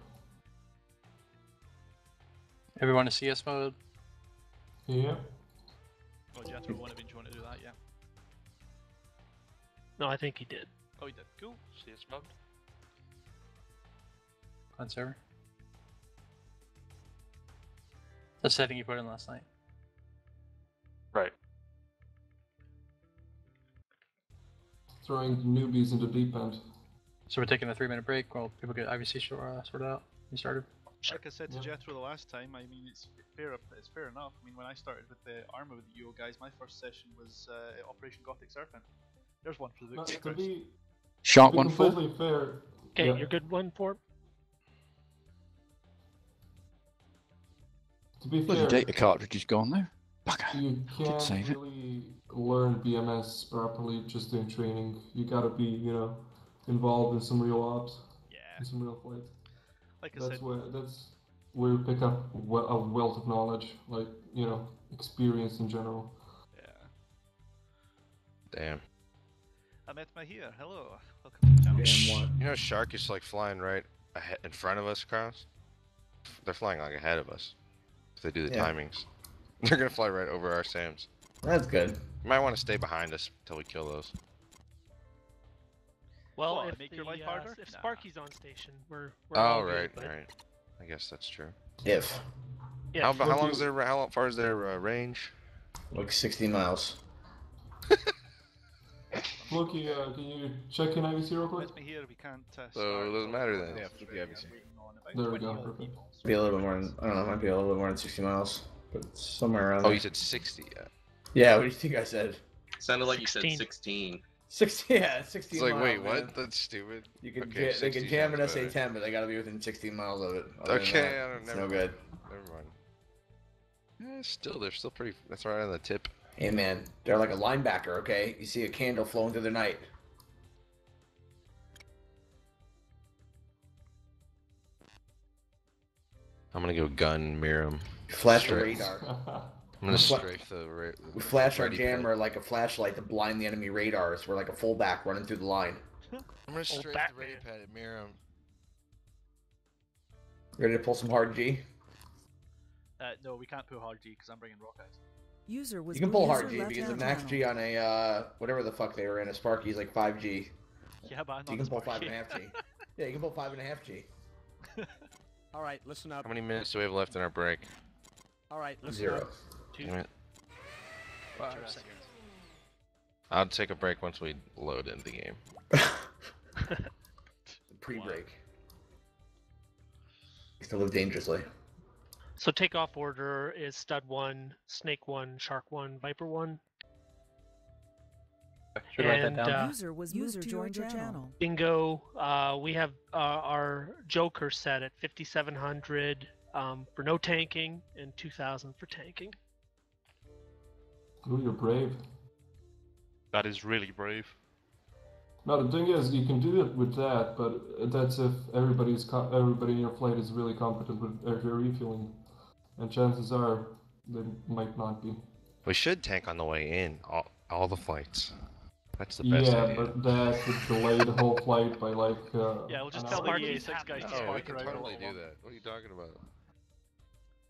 Everyone to CS mode. Yeah. Oh, Jethro won't eventually want to do that, yeah. No, I think he did. Oh, he did. Cool. CS mode. On server. The setting you put in last night. Right. Throwing newbies into deep end. So we're taking a 3-minute break while people get IVC sorted out. We started. Like I said to Jethro the last time, I mean, it's fair enough. I mean, when I started with the Arma with the UO guys, my first session was Operation Gothic Serpent. There's one for the No, books. to be Shark to be 1-4. completely fair. Okay, yeah, you're good 1-4. To be Bloody fair, data cartridge is gone there. Bugger. you can't save it. really learn BMS properly just doing training. You gotta be, involved in some real ops, Yeah. in some real fights. Like I That's said, where you pick up a wealth of knowledge, like experience in general. yeah. Damn. I met my here. Hello. Welcome to the channel. Damn what? You know, shark is like flying right ahead in front of us, Kraus. They're flying like ahead of us. If they do the Yeah. timings, they're gonna fly right over our SAMs. That's good. You might want to stay behind us until we kill those. Well, What, if make your life harder? if Nah. Sparky's on station, we're Oh, all right, good, but- right. I guess that's true. If Yeah, How long is their? How far is their range? like 60 miles. Fluky, can you check in IVC real quick? Met me here. We can't. So start it doesn't matter then. Yeah, Fluky IVC. waiting on about There we 20 go, odd perfect. people, so Be a little bit more than, I don't know, might be a little bit more than 60 miles, but it's somewhere around Oh, there. you said 60. Yeah. Yeah, what do you think I said? Sounded like you said 16. 16. 60, yeah, 16 It's like, miles, wait, man. what? That's stupid. You could Okay, they could 60 jam an sounds better. SA-10, but they gotta be within 16 miles of it. Other than Okay, that, I don't it's never no mind. good. Never mind. Yeah, still, they're still pretty. That's right on the tip. Hey man, they're like a linebacker, okay? You see a candle flowing through the night. I'm gonna go gun mirror 'em. Flash the Straight. radar. I'm gonna Fla- strafe the. We flash our ready jammer like a flashlight to blind the enemy radars. We're like a fullback running through the line. I'm gonna strafe the Batman. ready pad and mirror 'em. Ready to pull some hard G? no, we can't pull hard G because I'm bringing rock eyes. User was You can pull user hard G left because the hand max channel. G on a whatever the fuck they were in, a Sparky is like 5G. Yeah, but I'm So you not can pull a Sparky. 5.5 G. Yeah, you can pull 5.5 G. All right, listen up. How many minutes do we have left in our break? All right, listen 0. up. Damn it. 5 seconds. I'll take a break once we load into the game. Pre-break. Used to live dangerously. So takeoff order is Stud 1, Snake 1, Shark 1, Viper 1. Should write that And, down. User was moved to your channel. Bingo. We have our Joker set at 5,700 for no tanking and 2,000 for tanking. Ooh, you're brave. That is really brave. Now the thing is, you can do it with that, but that's if everybody in your flight is really competent with air refueling, and chances are they might not be. We should tank on the way in. All the flights. That's the best Yeah, idea. but that would delay the whole flight by like. Yeah, we'll just an tell the hour. EA6 guys to No, we spark can around all totally do along. that. What are you talking about?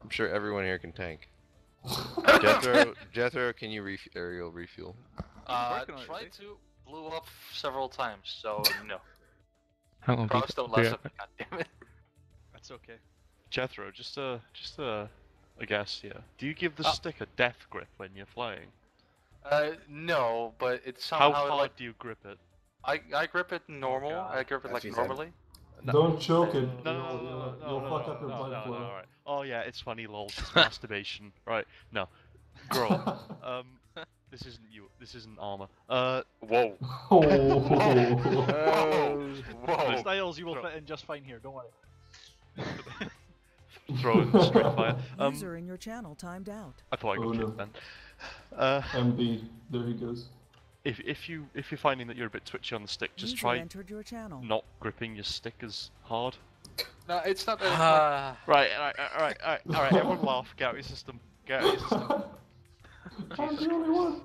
I'm sure everyone here can tank. Jethro, can you aerial refuel? working on it, Tried is to, blew up several times, so no. How long Cross don't last up, goddammit. That's okay. Jethro, just a guess here. Do you give the Oh. stick a death grip when you're flying? No, but it's How somehow hard like do you grip it? I grip it normal. God. I grip it That's like what he said. normally. Don't choke it. No, You'll fuck up your blood flow. alright. Oh yeah, it's funny, lol. It's masturbation. Right? No, grow up. This isn't you. This isn't armor. Whoa. Oh. Whoa. Styles, you will fit in just fine here. Don't worry. Throw in straight fire. User in your channel timed out. I thought I got Oh, no. kicked then. MB, there he goes. if you're finding that you're a bit twitchy on the stick, just User try entered your channel. not gripping your stick as hard. No, it's not that. Right, everyone laugh. Get out of your system. Get out of your system. I'm the only one.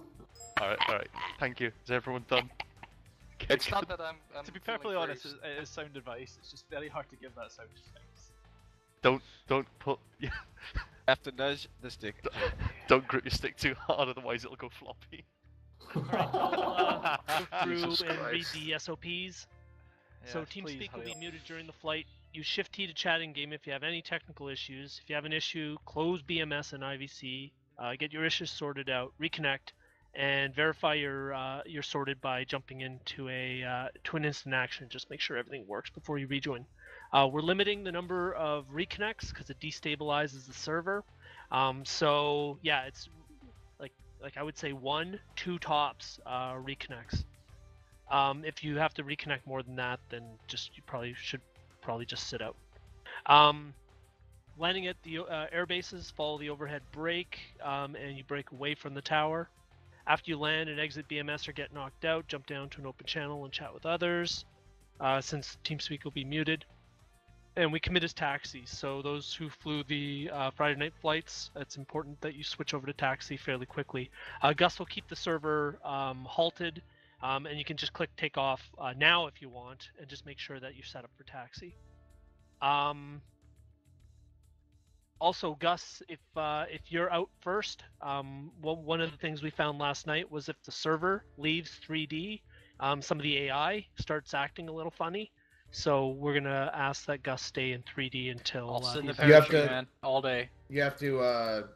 Alright. Thank you. Is everyone done? It's not that I'm to be feeling perfectly honest, bruised. it is sound advice. It's just very hard to give that sound advice. Don't put. Have to nudge the stick. Don't grip your stick too hard, otherwise it'll go floppy. Alright, I'll go through Jesus and read Christ. the SOPs. So Yes, please TeamSpeak will hurry be up. muted during the flight. Use Shift T to chat in game if you have any technical issues. If you have an issue, close BMS and IVC. Get your issues sorted out. Reconnect, and verify you're sorted by jumping into to an instant action. Just make sure everything works before you rejoin. We're limiting the number of reconnects because it destabilizes the server. So yeah, it's like I would say 1, 2 tops reconnects. If you have to reconnect more than that, then you should just sit out. Landing at the air bases, follow the overhead brake, and you brake away from the tower. After you land and exit BMS or get knocked out, jump down to an open channel and chat with others, since TeamSpeak will be muted. And we commit as taxis, so those who flew the Friday night flights, it's important that you switch over to taxi fairly quickly. Gus will keep the server halted, and you can just click take off now if you want, and just make sure that you're set up for taxi. Also, Gus, if you're out first, one of the things we found last night was if the server leaves 3D, some of the AI starts acting a little funny. So we're gonna ask that Gus stay in 3D until. I'll sit in the You have parachute, to- man, all day. You have to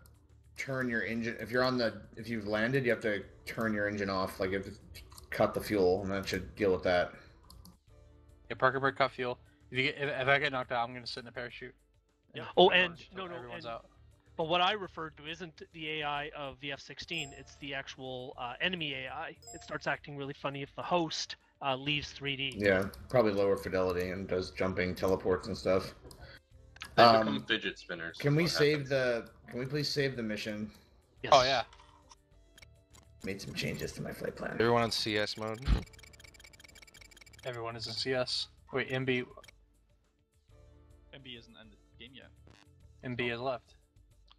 turn your engine. If you've landed, you have to turn your engine off. Like, you have to cut the fuel, and that should deal with that. Yeah, Parker Bird cut fuel. If I get knocked out, I'm gonna sit in the parachute. Yeah. Oh, and everyone's out. But what I referred to isn't the AI of the F-16. It's the actual enemy AI. It starts acting really funny if the host leaves 3D. Yeah, probably lower fidelity and does jumping teleports and stuff. They become fidget spinners. Can we What save happens? Can we please save the mission? Yes. Oh yeah. Made some changes to my flight plan. Everyone on CS mode. Everyone is in CS. Wait, MB MB isn't in the game yet. MB has left.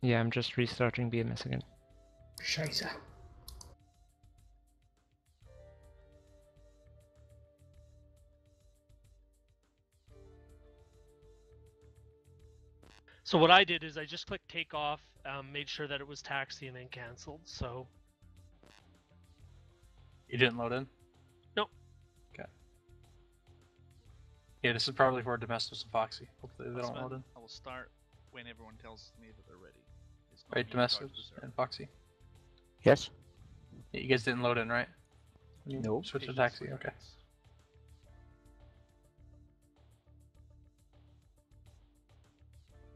Yeah, I'm just restarting BMS again. Scheiße. So what I did is I just clicked take off, made sure that it was taxi, and then canceled. So You didn't load in? Nope. Okay. Yeah, this is probably for Domestos and Foxy. Hopefully they don't load in. I will start when everyone tells me that they're ready. It's not Right, me in charge of the Domestos server. and Foxy. Yes. Yeah, you guys didn't load in, right? You Nope. Switch to taxi, okay.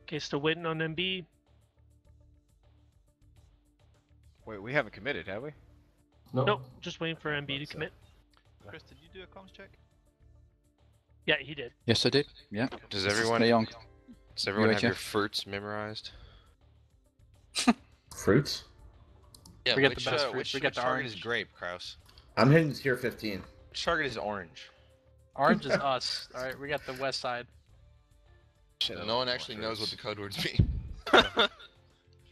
Okay, still waiting on MB. Wait, we haven't committed, have we? Nope, just waiting for MB to commit. Chris, did you do a comms check? Yeah, he did. Yes, I did. Yeah. Does This is everyone me on Does everyone have your UHF. fruits memorized? Fruits? Yeah, We got the which, best fruits. which, We got which the target orange. is grape, Kraus? I'm hitting tier 15. Which target is orange? Orange is us. Alright, we got the west side. No one actually knows what the code words mean.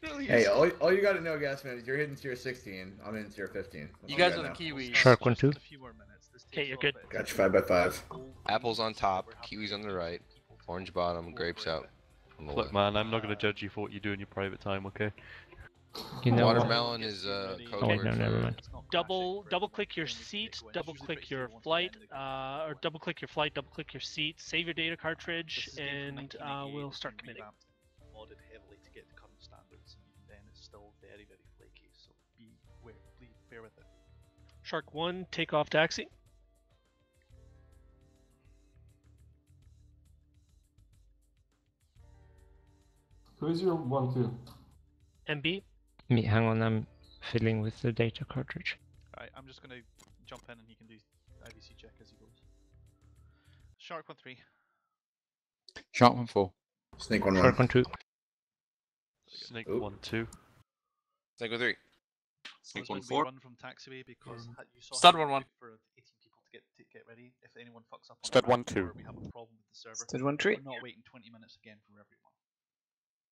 Really Hey, easy. all you gotta know, Gasman, is you're hitting tier 16. I'm hitting tier 15. That's You all guys gotta are the know. Kiwis. Shark 1 2. A few more minutes. This Okay, takes you're a little good. bit. Got you 5 by 5. Apples on top, kiwis on the right, orange bottom, grapes out on the Look, left. man, I'm not gonna judge you for what you do in your private time, okay? You know what? Watermelon is code Oh, wait, word no, for never mind. It's not Double crashing. click your Then we can seat, go in. double It's usually click pretty your straightforward flight, once we end the game. or double click your flight, double click your seat, save your data cartridge, This is a game from and 1988 we'll that's start been committing. revamped and modded heavily to get the current standards, and even then it's still very, very flaky. So please bear with it. Shark 1, take off taxi. Who is your 1 2? MB. Me, hang on, I'm fiddling with the data cartridge. Alright, I'm just gonna jump in and he can do IVC check as he goes. Shark 1-3. Shark 1-4. Snake 1 Shark 1. 1 2. Snake Oop. 1-2. Snake with 3. Snake Husband, 1-4. we run from taxiway because you saw Stud how long 1-1. it took for 18 people to get ready. If anyone fucks up on Stud the ground 1-2. floor, we have a problem with the server. Stud 1-3. We're not waiting 20 minutes again for everyone.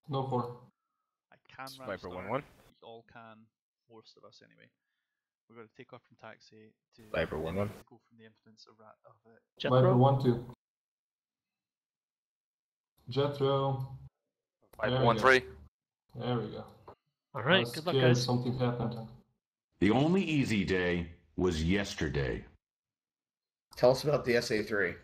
No 4. I can run Viper start. 1-1. You all can. Most of us anyway. We're going to take off from taxi to Viper 1-1. to go from the influence of it. Viper 1-2. Jethro. Viper There we 1-3. go. There we go. All I right, was good luck, scared guys. something happened. The only easy day was yesterday. Tell us about the SA3.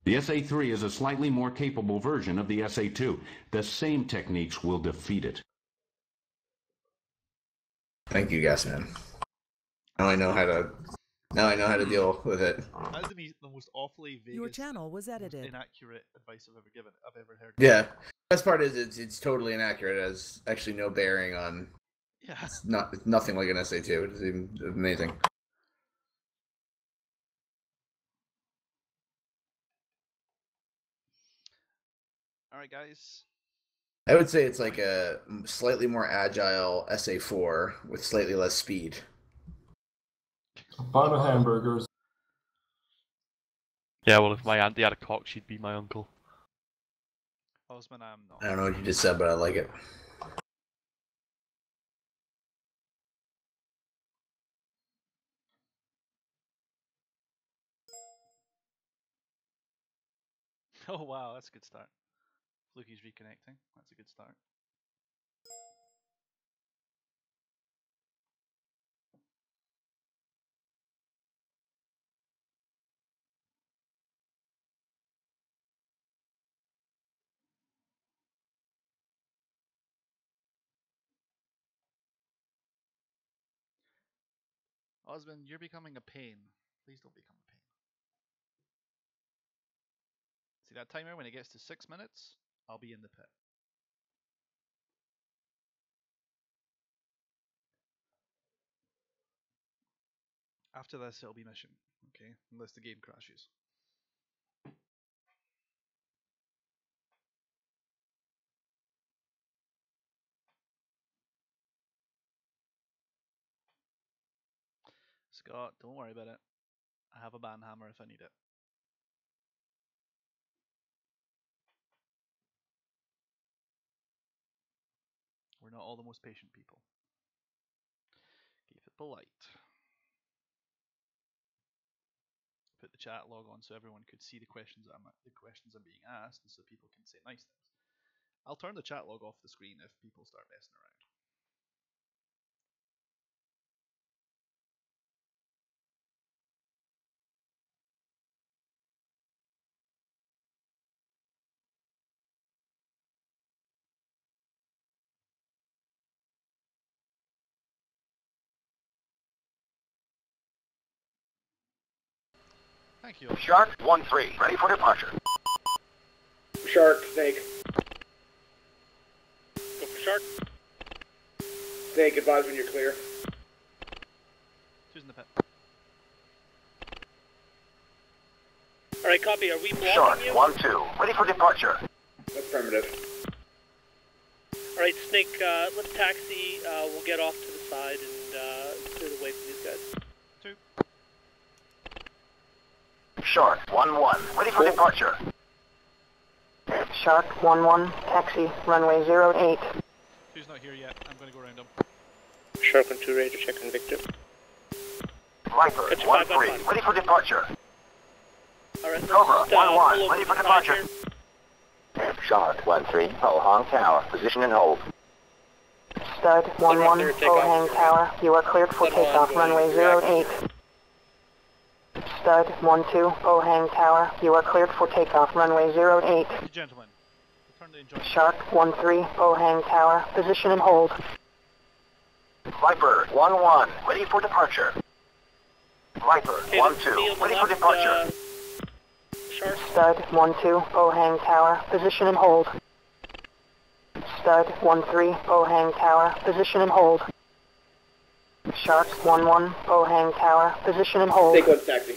The SA3 is a slightly more capable version of the SA2. The same techniques will defeat it. Thank you, Gasman. Now I know how to deal with it. That is the most awfully vague, Your channel was edited. inaccurate advice I've ever heard. Yeah. Best part is it's totally inaccurate. It has actually no bearing on. Yeah. It's nothing like an SA2. It's even amazing. All right, guys. I would say it's like a slightly more agile SA4 with slightly less speed. A pound of hamburgers. Yeah, well, if my auntie had a cock, she'd be my uncle. Husband, I'm not. I don't know what you just said, but I like it. Oh wow, that's a good start. Fluky's reconnecting. That's a good start. Husband, you're becoming a pain. Please don't become a pain. See that timer? When it gets to 6 minutes, I'll be in the pit. After this, it'll be mission. Okay, unless the game crashes. Scott, don't worry about it. I have a banhammer if I need it. We're not all the most patient people. Keep it polite. Put the chat log on so everyone could see the questions I'm being asked, and so people can say nice things. I'll turn the chat log off the screen if people start messing around. Thank you. Shark 1-3, ready for departure. Shark, snake. Go for shark. Snake, advise when you're clear. Who's in the pit? All right, copy. Are we blocking Shark you? 1-2, ready for departure. Affirmative. All right, Snake. Let's taxi. We'll get off to the side and clear the way for these guys. Shark 1-1, ready for departure. Shark 1-1, taxi, runway 08. Who's not here yet? I'm going to go around him. Shark 1-2, ready to check on Victor. Viper 1-3, ready for departure. All right, Cobra let's, 1-1, ready for departure. Shark 1-3, Pohang Tower, position and hold. Stud 1-1, Pohang Tower, you are cleared for takeoff, runway 08. Stud 1-2, Pohang Tower, you are cleared for takeoff, runway 08. Gentlemen, return to enjoy. Shark 1-3, Pohang Tower, position and hold. Viper 1-1, ready for departure. Viper 1-2, ready for departure. Stud 1-2, Pohang Tower, position and hold. Stud 1-3, Pohang Tower, position and hold. Shark 1-1, Pohang Tower, position and hold. Take one taxi.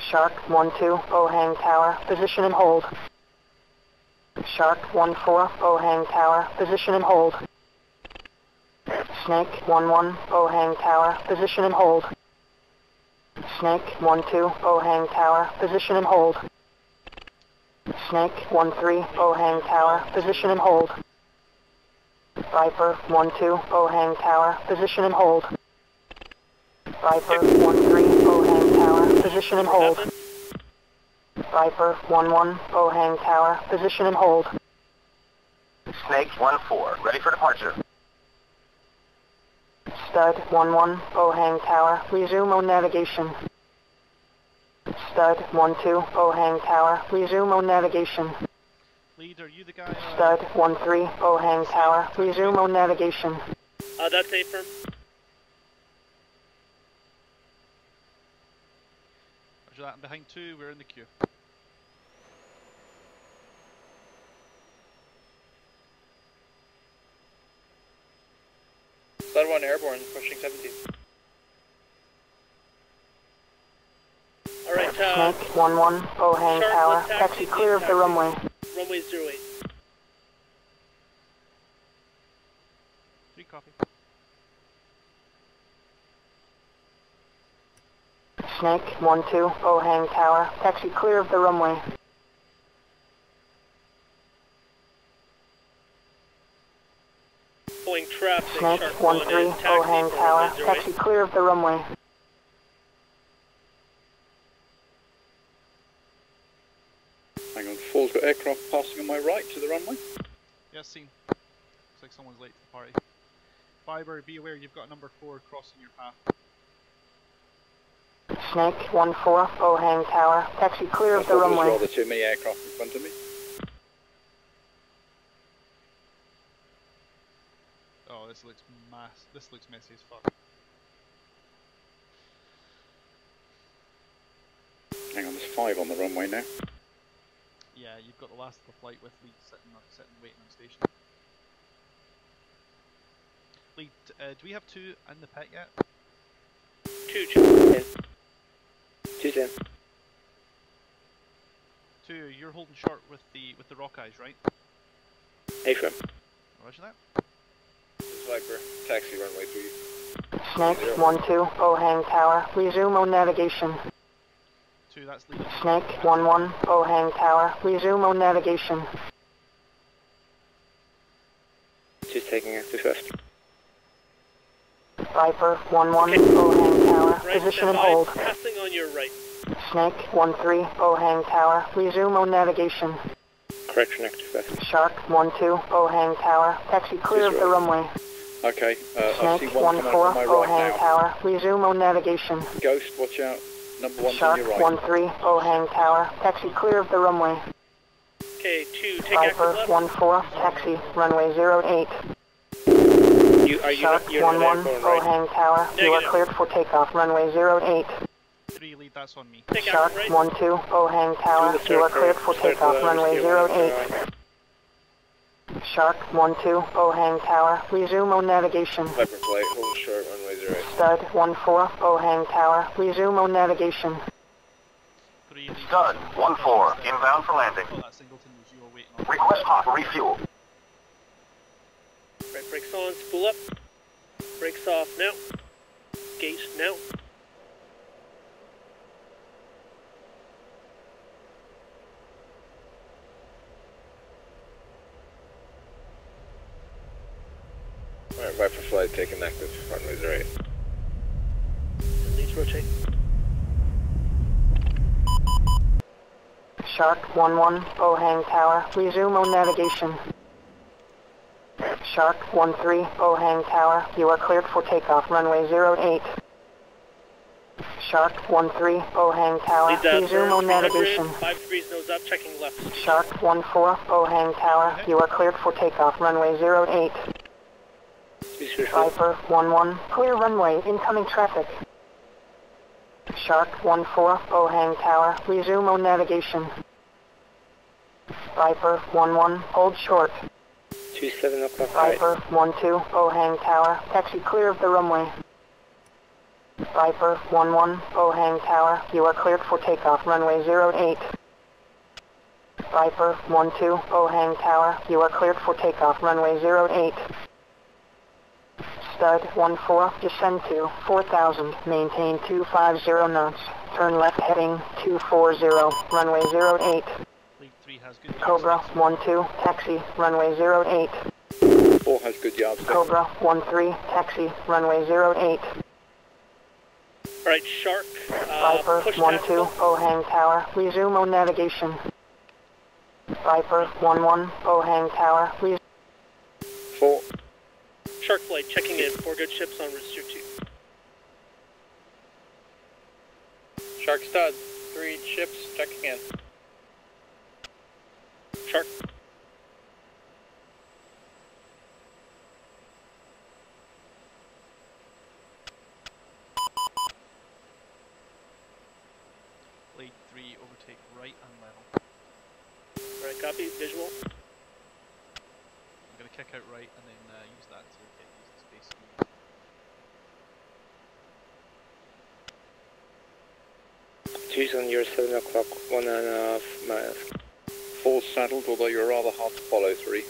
Shark 1-2, Pohang Tower, position and hold. Shark 1-4, Pohang Tower, position and hold. Snake 1-1, Ohang Tower, position and hold. Snake 1-2, Ohang Tower, position and hold. Snake 1-3, Ohang Tower, position and hold. Viper 1-2, Ohang Tower, position and hold. Viper 1-3, Ohang Tower, position and hold. Viper 1-1, Ohang Tower, position and hold. Snake 1-4, ready for departure. Stud 1-1, Ohang Tower, resume on navigation. Stud 1-2, Ohang Tower, resume on navigation. Lead, are you the guy? Stud 1-3, Ohang Tower, resume on navigation. That's A firm. Roger that, and behind 2, we're in the queue. Stud 1 airborne, pushing 17. Alright, Snake 1-1, Ohang Tower, taxi clear of the runway. Runway 08. 3 copy. Snake 1-2, Ohang Tower, taxi clear of the runway. Pulling traffic, Snake Shark 1-3, Ohang Tower, taxi clear of the runway. Hang on, Fall's got aircraft passing on my right to the runway. Yeah, seen. Looks like someone's late to the party. Fiber, be aware you've got number 4 crossing your path. Snake 1-4, Ohang Tower, taxi clear of the runway. There's rather too many aircraft in front of me. Oh, this looks This looks messy as fuck. Hang on, there's 5 on the runway now. Yeah, you've got the last of the flight with Lead sitting waiting on station. Lead, do we have 2 in the pit yet? 2 2's in. 2, you're holding short with the rock eyes, right? A-firm. Roger that. Viper, taxi runway 3. Snake 1-2, Ohang Tower, resume on navigation. 2, that's leading. Snake 1-1, Ohang Tower, resume on navigation. 2's taking active left. Viper 1-1, Ohang Tower, position and hold. Passing on your right. Snake 1-3, Ohang Tower, resume on navigation. Correction, active left. Shark 1-2, Ohang Tower, taxi clear of the runway. Okay, I see Snake one 1-4, coming up on my right Ohang now. Tower, resume on navigation. Ghost, watch out. Number 1's Shark on your right. 1-3, Ohang Tower, taxi clear of the runway. Okay, 2, take Viper active left. 1-4, taxi, runway 08. Shark You're 1-1, airborne, right? Ohang Tower, you are cleared for takeoff, runway 08. 3, Lead, that's on me. Shark 1-2, Ohang Tower, you are cleared for takeoff, runway 08. Shark 1-2, Ohang Tower, resume on navigation. Viper flight, hold short, runway 08. Stud 1-4, Ohang Tower, resume on navigation. Stud 1-4, inbound for landing. Request hot refuel. Right, brakes on, spool up. Brakes off now. Gate now. Alright, Viper flight taking active, runway 08. Leads rotate. Shark 1-1, Ohang Tower, resume on navigation. Shark 1-3, Ohang Tower, you are cleared for takeoff, runway 08. Shark 1-3, Ohang Tower, resume on navigation. 5 degrees nose up, checking left. Shark 1-4, Ohang Tower, you are cleared for takeoff, runway 08. Viper 1-1, clear runway, incoming traffic. Shark 1-4, Ohang Tower, resume on navigation. Viper 1-1, hold short. 27 o'clock right. Viper 1-2, Ohang Tower, taxi clear of the runway. Viper 1-1, Ohang Tower, you are cleared for takeoff, runway 08. Viper 1-2, Ohang Tower, you are cleared for takeoff, runway 08. Stud 14, descend to 4,000, maintain 250 knots. Turn left heading 240, runway 08. Lead 3 has good Cobra 12, taxi, runway 08. 4 has good yards. Cobra 13, taxi, runway 08. Alright, Shark. Viper 12, Ohang Tower, resume on navigation. Viper 11, Ohang Tower, resume. 4. Shark flight, checking in. 4 good ships en route to 2. Shark Stud, 3 ships checking in. Shark. Lead 3, overtake right and level. Alright, copy, visual. I'm going to kick out right and then use that to get use the space. Two's on your 7 o'clock, 1.5 miles. 4 saddled, although you're rather hard to follow, 3.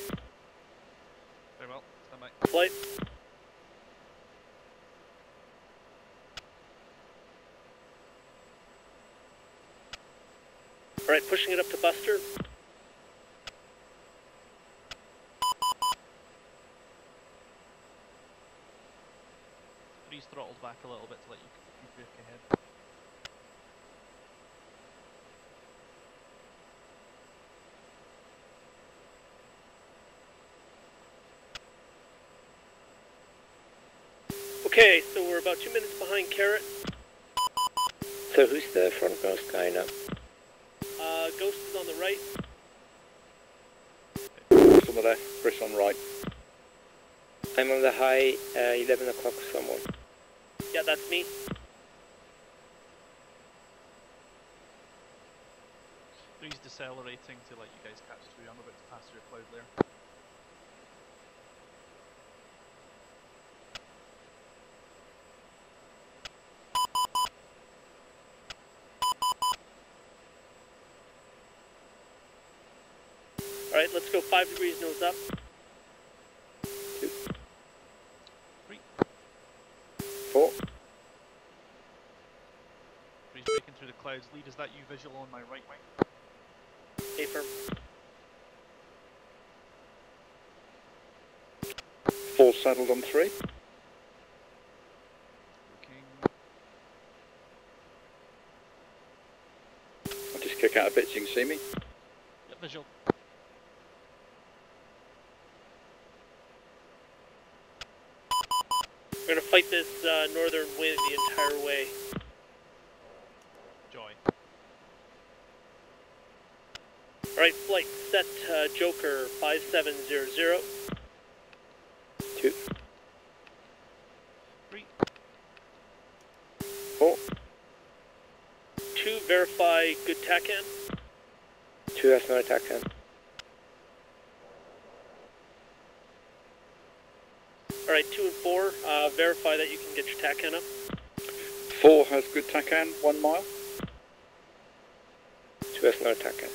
Very well, stand by. Flight. Alright, pushing it up to Buster. Three's throttled back a little bit to let you brake ahead. Okay, so we're about 2 minutes behind Carrot. So who's the front ghost guy now? Ghost is on the right. Chris on the left, Chris on right. I'm on the high, 11 o'clock someone. Yeah, that's me. Three's decelerating to let you guys catch through. I'm about to pass through a cloud there. Alright, let's go 5 degrees nose up. 2. 3. 4. Three's breaking through the clouds. Lead, is that you visual on my right wing? A firm. 4 saddled on 3. I'll just kick out a bit so you can see me. Yep, visual. We're gonna fight this northern wind the entire way. Joy. Alright, flight set Joker 5700. 2. 3. 4. 2, verify good TACAN. 2 has no attack hand. Alright, 2 and 4, verify that you can get your TACAN up. 4 has good TACAN, 1 mile. 2 has no attack hand.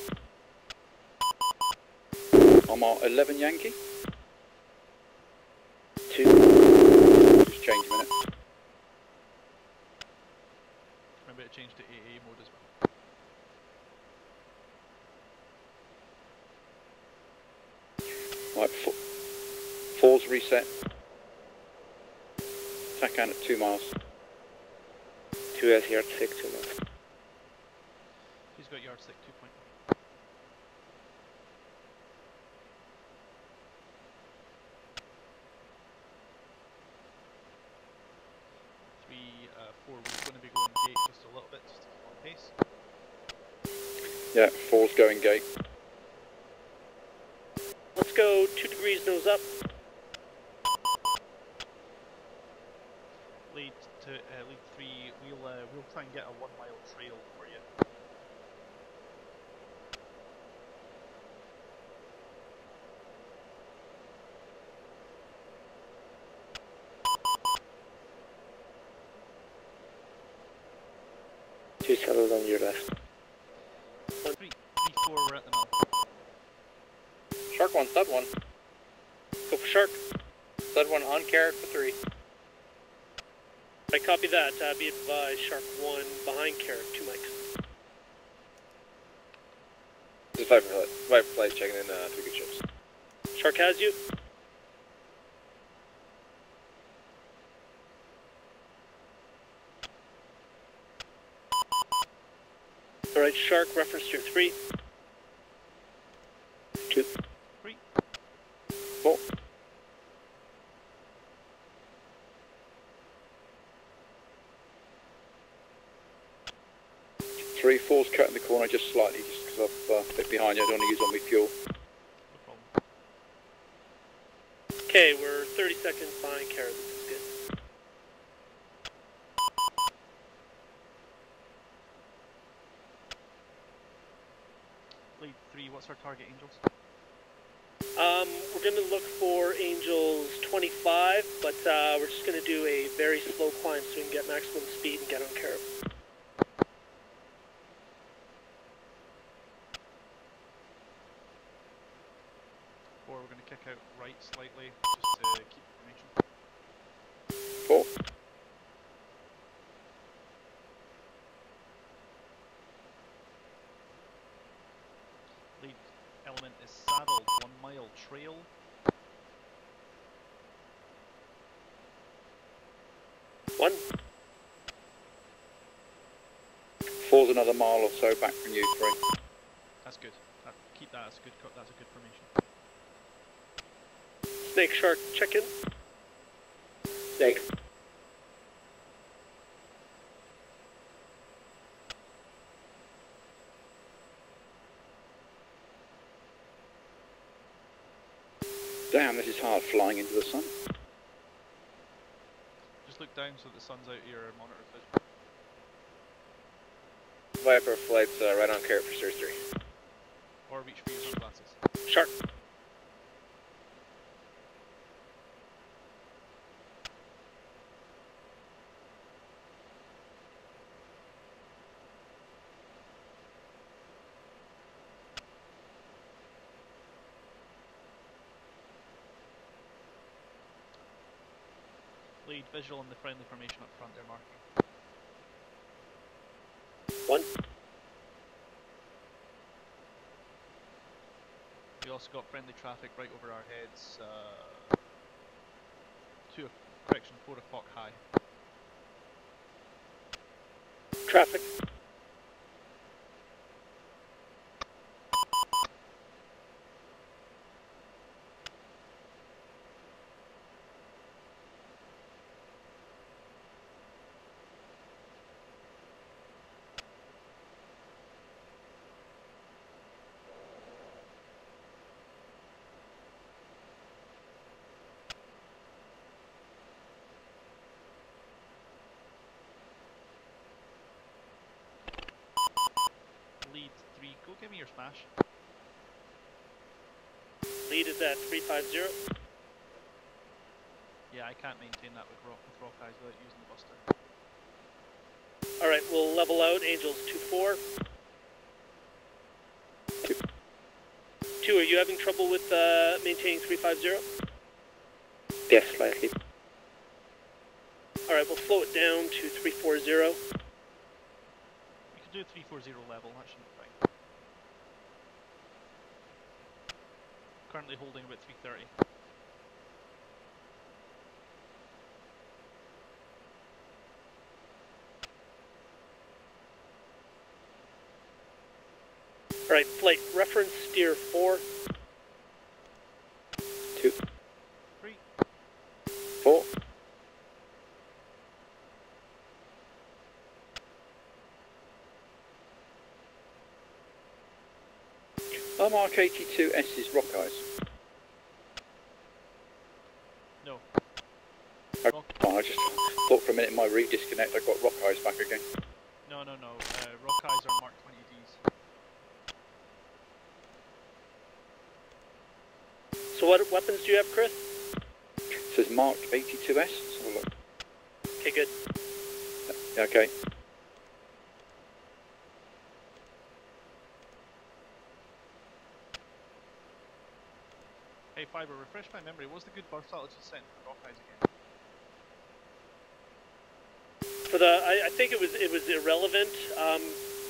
I'm on 11 Yankee. 2. Just change a minute. Remember to change to AA mode as well. Right, 4's reset. TACAN at 2 miles. 2 has yardstick 2 miles. He's got yardstick 2.1. Three, 4, we're going to be going gate just a little bit, just to keep on pace. Yeah, 4's going gate. Let's go 2 degrees nose up. Lead to lead 3. We'll try and get a 1 mile trail for you. Two settled on your left. 3, 3, 4, we're at the mill. Shark 1, Stud 1. Go for Shark. Stud 1 on carrot for 3. I copy that. Be advised, Shark 1 behind Carrick, 2 mics. Just Viper flight checking in 3 good ships. Shark has you. Alright, Shark, reference tier 3. 2. 3. 4. Three, 4's cutting the corner just slightly, just because I've a bit behind you. I don't want to use all my fuel. Okay, we're 30 seconds behind Carrick. This is good. Lead 3, what's our target, Angels? We're going to look for Angels 25, but we're just going to do a very slow climb so we can get maximum speed and get on Carrick. Or we're going to kick out right slightly just to keep formation. 4. Lead element is saddled, 1 mile trail. One. 4's another mile or so back from you, 3. That's good. Keep that. That's a good. That's a good formation. Snake, Shark, check in. Snake. Damn, this is hard flying into the sun. Just look down so that the sun's out of your monitor vision. Viper flights right on Carrick for Series 3. Or reach for your sunglasses. Shark. Lead visual on the friendly formation up front there, marking. 1. We also got friendly traffic right over our heads. 4 o'clock high. Traffic. Lead 3, go give me your smash. Lead is at 350. Yeah, I can't maintain that with rock eyes without using the buster. Alright, we'll level out. Angels 2-4. 2, are you having trouble with maintaining 350? Yes, slightly. Alright, we'll slow it down to 340. We could do 340 level, that shouldn't be fine. Currently holding about 330. Alright, flight reference steer 4. 2. 3. 4. Mark 82S's rock eyes. No. I just thought for a minute in my re-disconnect I got rock eyes back again. No. Rock eyes are Mark 20Ds. So what weapons do you have, Chris? It says Mark 82S. Let's have a look. Okay, good. Yeah, okay. Hey Fiber, refresh my memory. What's the good burst altitude setting for rock eyes again? For the, I think it was irrelevant.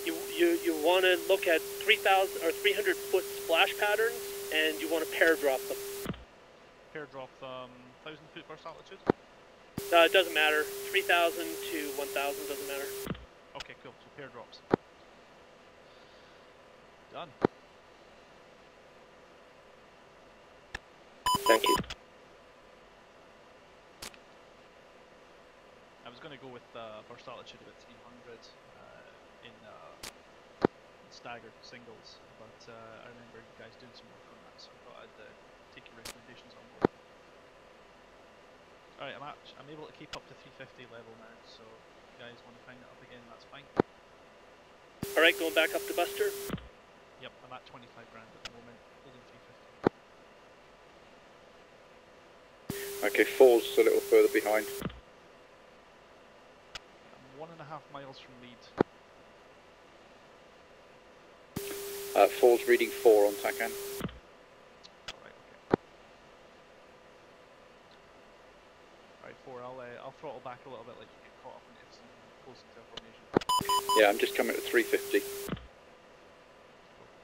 You want to look at 3,000 or 300 foot splash patterns, and you want to pair drop them. Pair drop 1,000 foot burst altitude? It doesn't matter. 3,000 to 1,000 doesn't matter. Okay, cool. So pair drops. Done. Thank you. I was going to go with burst altitude about 300 in staggered singles, but I remember you guys doing some work on that, so I thought I'd take your recommendations on board. Alright, I'm able to keep up to 350 level now, so if you guys want to find it up again, that's fine. Alright, going back up to Buster. Yep, I'm at 25 grand at the moment, holding 350. Okay, 4's a little further behind. I'm 1.5 miles from lead. 4's reading 4 on TACAN. Alright, okay. Alright, 4, I'll throttle back a little bit, like you get caught up in it close into a formation. Yeah, I'm just coming to 350.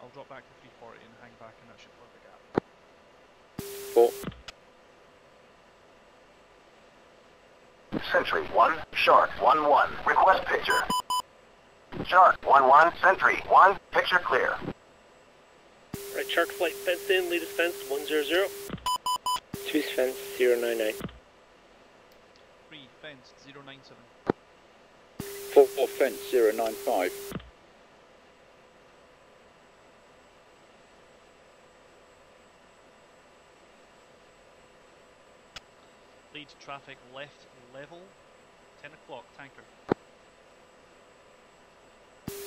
I'll drop back to 340 and hang back, and that should plug the gap. 4. Sentry 1, Shark 1-1. Request picture. Shark 1-1, Sentry 1, picture clear. Right, Shark flight fenced in, lead is fenced 100. 2's fenced 099. 3 fenced 097. 4 fenced 095. Lead traffic left level, 10 o'clock, tanker.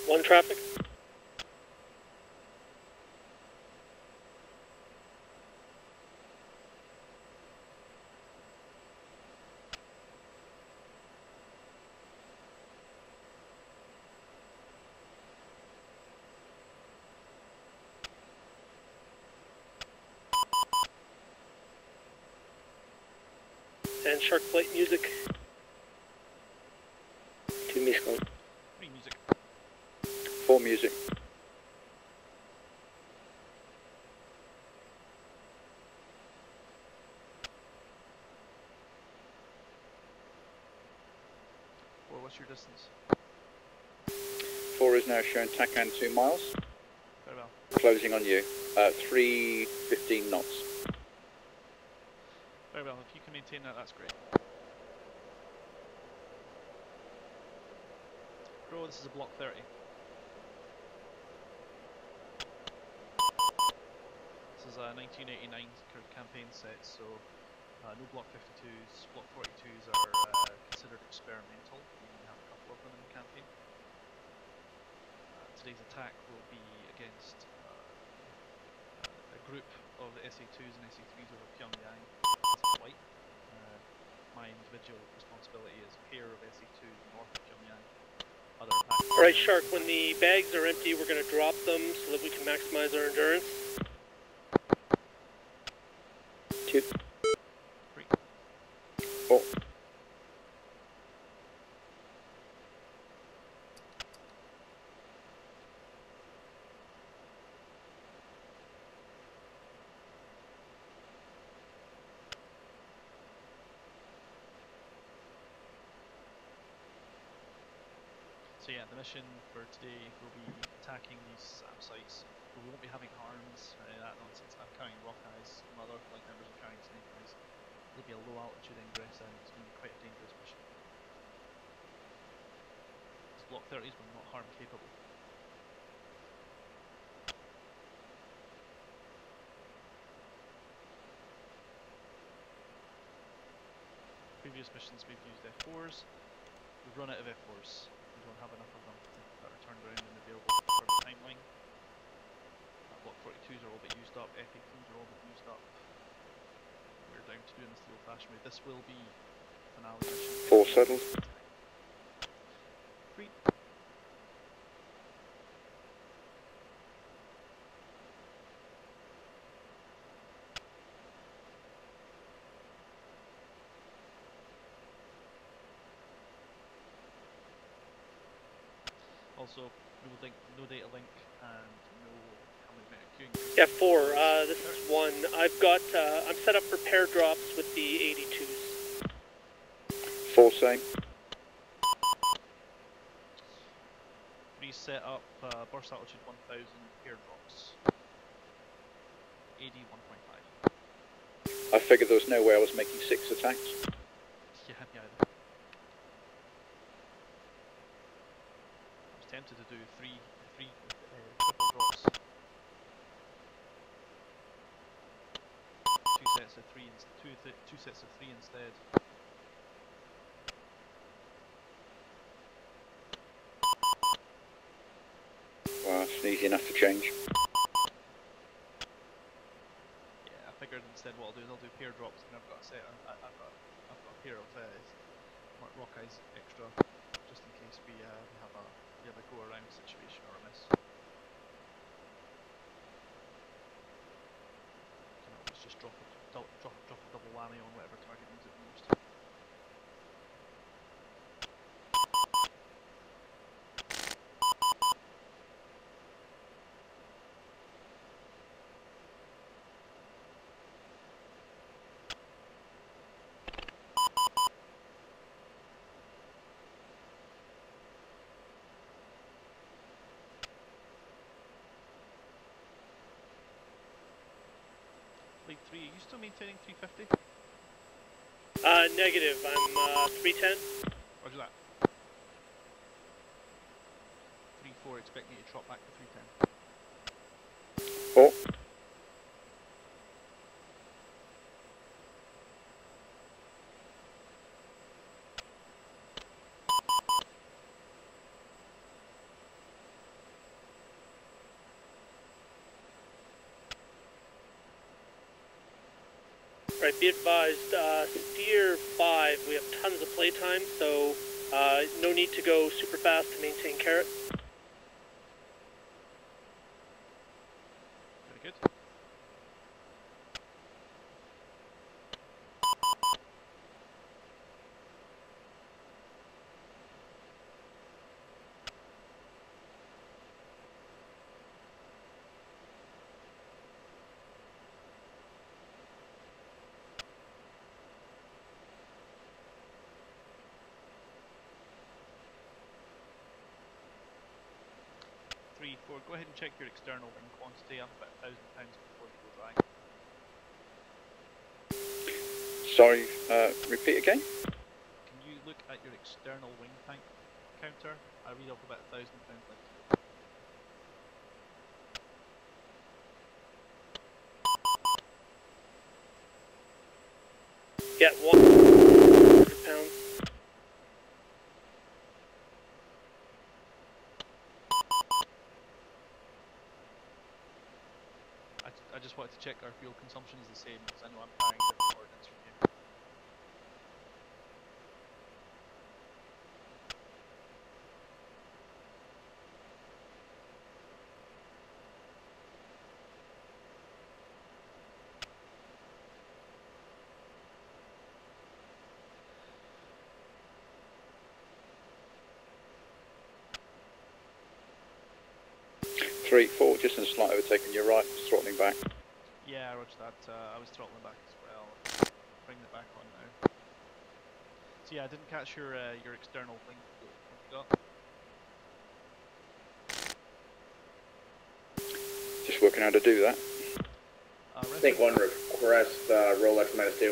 1 traffic. And Shark flight music. 2 miscon. 3 music. 4 music. Or what's your distance? 4 is now showing TACAN 2 miles. Very well. Closing on you. 315 knots. Very well, if you can maintain that, that's great. Crow, this is a block 30. This is a 1989 campaign set, so no block 52s. Block 42s are considered experimental. We only have a couple of them in the campaign. Today's attack will be against a group of the SA2s and SA3s over Pyongyang. Flight. My individual responsibility is a pair of SA2s north of Pyongyang. Alright, Shark, when the bags are empty, we're going to drop them so that we can maximize our endurance. 2. 3. 4. So yeah, the mission for today will be attacking these SAM sites. We won't be having harms or any of that nonsense. I'm carrying rock eyes, some other flight members are carrying snake eyes. It'll be a low altitude ingress and it's going to be quite a dangerous mission. These block 30s were not harm capable. Previous missions we've used F4s. We've run out of F4s. We don't have enough of them that are turned around and available for the timeline. Block 42s are all but used up, F18s are all but used up. We're down to doing this the old-fashioned way. This will be finale mission. 4 settled. 3. Also, no data link and no helmet mounted queuing. Yeah, 4. This is 1. I've got. I'm set up for pair drops with the 82s. 4 same. 3 set up burst altitude 1000 pair drops. AD 1.5. I figured there was no way I was making 6 attacks. Yeah, me either. I was tempted to do three triple drops. 2 sets of 3 instead. Well, it's easy enough to change. Yeah, I figured instead what I'll do is I'll do pair drops, and I've got a set. I've got a pair of rock eyes extra, just in case we have a go around situation or a miss. Can always just drop a double whammy on whatever target needs it the most. League 3, are you still maintaining 350? Negative. I'm 310. Roger that. 3-4, expect me to drop back to 310. 4. Right, be advised, steer 5, we have tons of playtime, so no need to go super fast to maintain carrot. Very good. Go ahead and check your external wing quantity. I'm about £1,000 before you go dry. Sorry, repeat again? Can you look at your external wing tank counter? I read off about £1,000 left to go. Get 100 pounds. I just wanted to check our fuel consumption is the same because I know I'm carrying different ordnance from you. Three, 4, just in a slight overtake on your right, throttling back. Yeah, roger that. I was throttling back as well. Bringing it back on now. So yeah, I didn't catch your external wing fuel. What have you got? Just working out how to do that. Snake 1, request Rolex -2.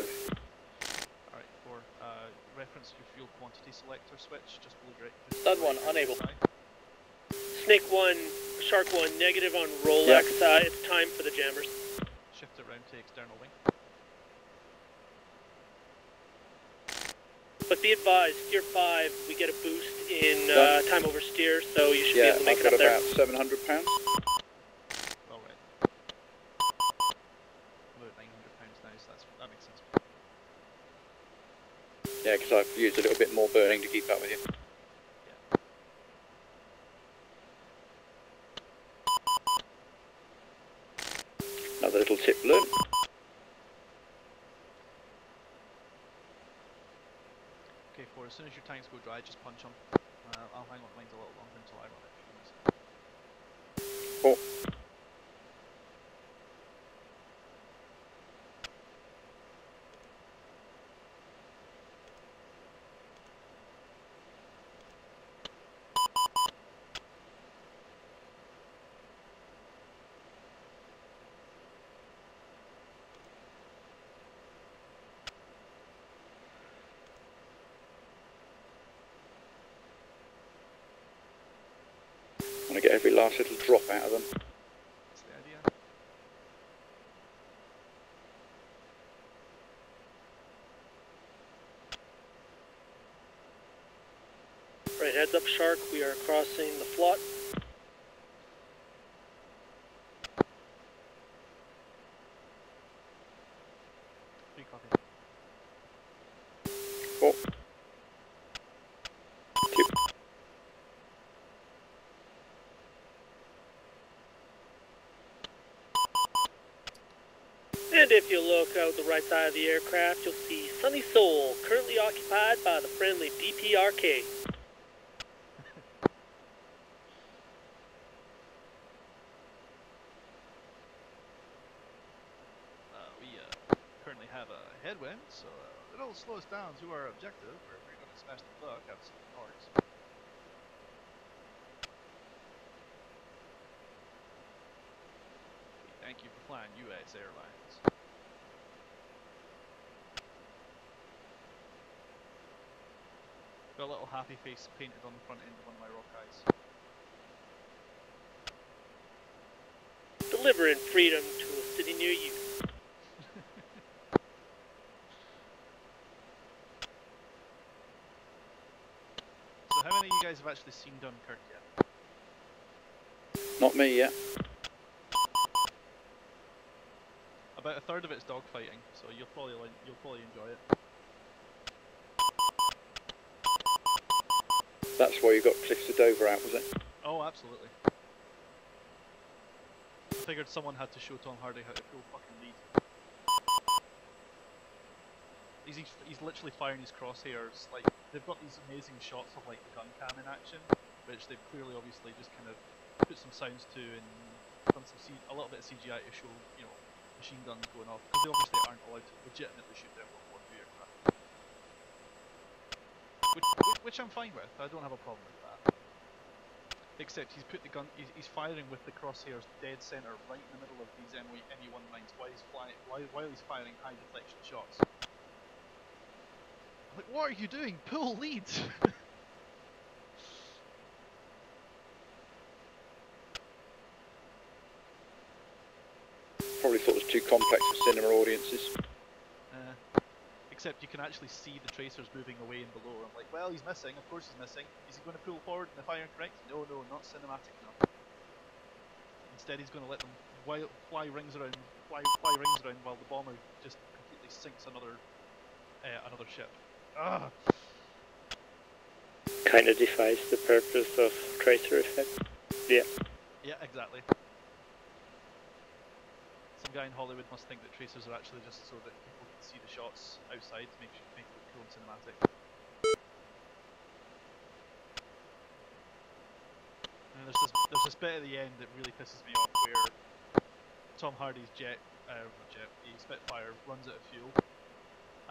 Alright, 4. Reference your fuel quantity selector switch just below your. Stud 1, unable. Snake 1, Shark 1, negative on Rolex. Yep. It's time for the jammers. Shift it around to external wing. But be advised, steer 5, we get a boost in time over steer, so you should be able to make I've it up got there. about £700. Alright. About £900 now, so that makes sense. Yeah, because I've used a little bit more burning to keep up with you. Another little tip learned. Okay, 4, as soon as your tanks go dry, just punch them. I'll hang on lines a little longer until I run it. 4. I want to get every last little drop out of them. That's the idea. Right, heads up, Shark. We are crossing the float. Free copy. 4. 2. And if you look out the right side of the aircraft, you'll see Sunny Soul, currently occupied by the friendly DPRK. We currently have a headwind, so it'll slow us down to our objective, where we're going to smash the fuck out of some parts. We thank you for flying US Airlines. Got a little happy face painted on the front end of one of my rock eyes. Delivering freedom to a city near you. So how many of you guys have actually seen Dunkirk yet? Not me yet. About a third of it's dogfighting, so you'll probably enjoy it. That's why you got Cliffs of Dover out, was it? Oh, absolutely. I figured someone had to show Tom Hardy how to pull fucking lead. He's literally firing his crosshairs. Like, they've got these amazing shots of like the gun cam in action, which they've clearly obviously just kind of put some sounds to and done a little bit of CGI to show, you know, machine guns going off, because they obviously aren't allowed to legitimately shoot their World War II aircraft. Which I'm fine with. I don't have a problem with that. Except he's put the gun, he's firing with the crosshairs dead center, right in the middle of these ME-19s while he's firing high deflection shots. I'm like, what are you doing? Pull lead! Probably thought it was too complex for cinema audiences. Except you can actually see the tracers moving away and below. I'm like, well, he's missing. Of course he's missing. Is he going to pull forward and the firing correct? No, not cinematic enough. Instead, he's going to let them fly rings around while the bomber just completely sinks another ship. Ugh. Kind of defies the purpose of tracer effect. Yeah. Yeah, exactly. Some guy in Hollywood must think that tracers are actually just so that people can see the shots outside to make it look cool and cinematic. And there's this bit at the end that really pisses me off where Tom Hardy's the Spitfire runs out of fuel,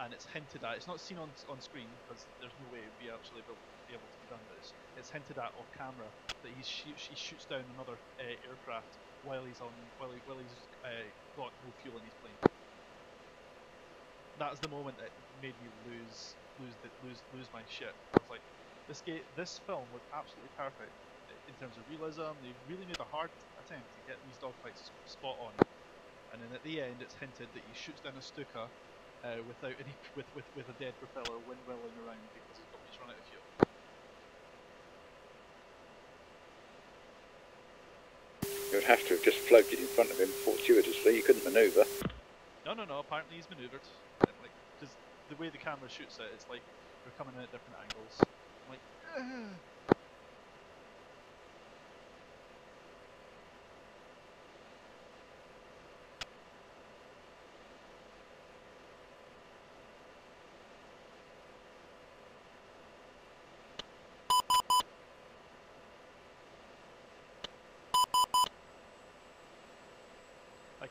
and it's hinted at. It's not seen on screen because there's no way it would be actually be able to be done. But it's hinted at off camera that he shoots down another aircraft while he's got no fuel in his plane. That's the moment that made me lose my shit. I was like, this film was absolutely perfect in terms of realism. They really made a hard attempt to get these dogfights spot on, and then at the end, it's hinted that he shoots down a Stuka without any with a dead propeller, windmilling around because he's run out of fuel. You would have to have just floated in front of him fortuitously. You couldn't manoeuvre. No. Apparently he's manoeuvred. Like, because the way the camera shoots it, it's like they're coming in at different angles. I'm like, ugh.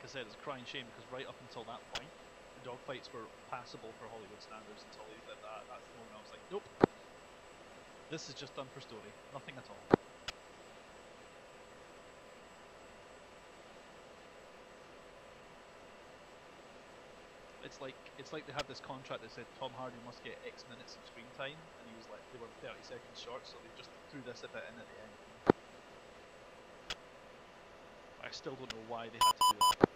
said, it's a crying shame because right up until that point, the dogfights were passable for Hollywood standards until he did that. That's the moment I was like, nope. This is just done for story. Nothing at all. It's like they had this contract that said Tom Hardy must get X minutes of screen time, and he was like, they were 30 seconds short, so they just threw this a bit in at the end. I still don't know why they had to do that.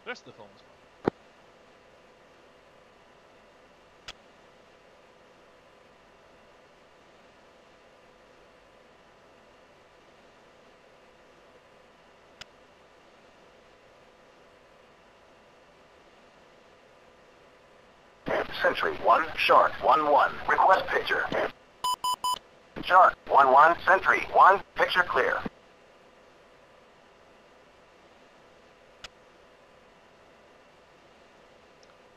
The rest of the film was fun. Sentry 1, Shark 1-1. Request picture. Shark 1-1, Sentry 1, picture clear.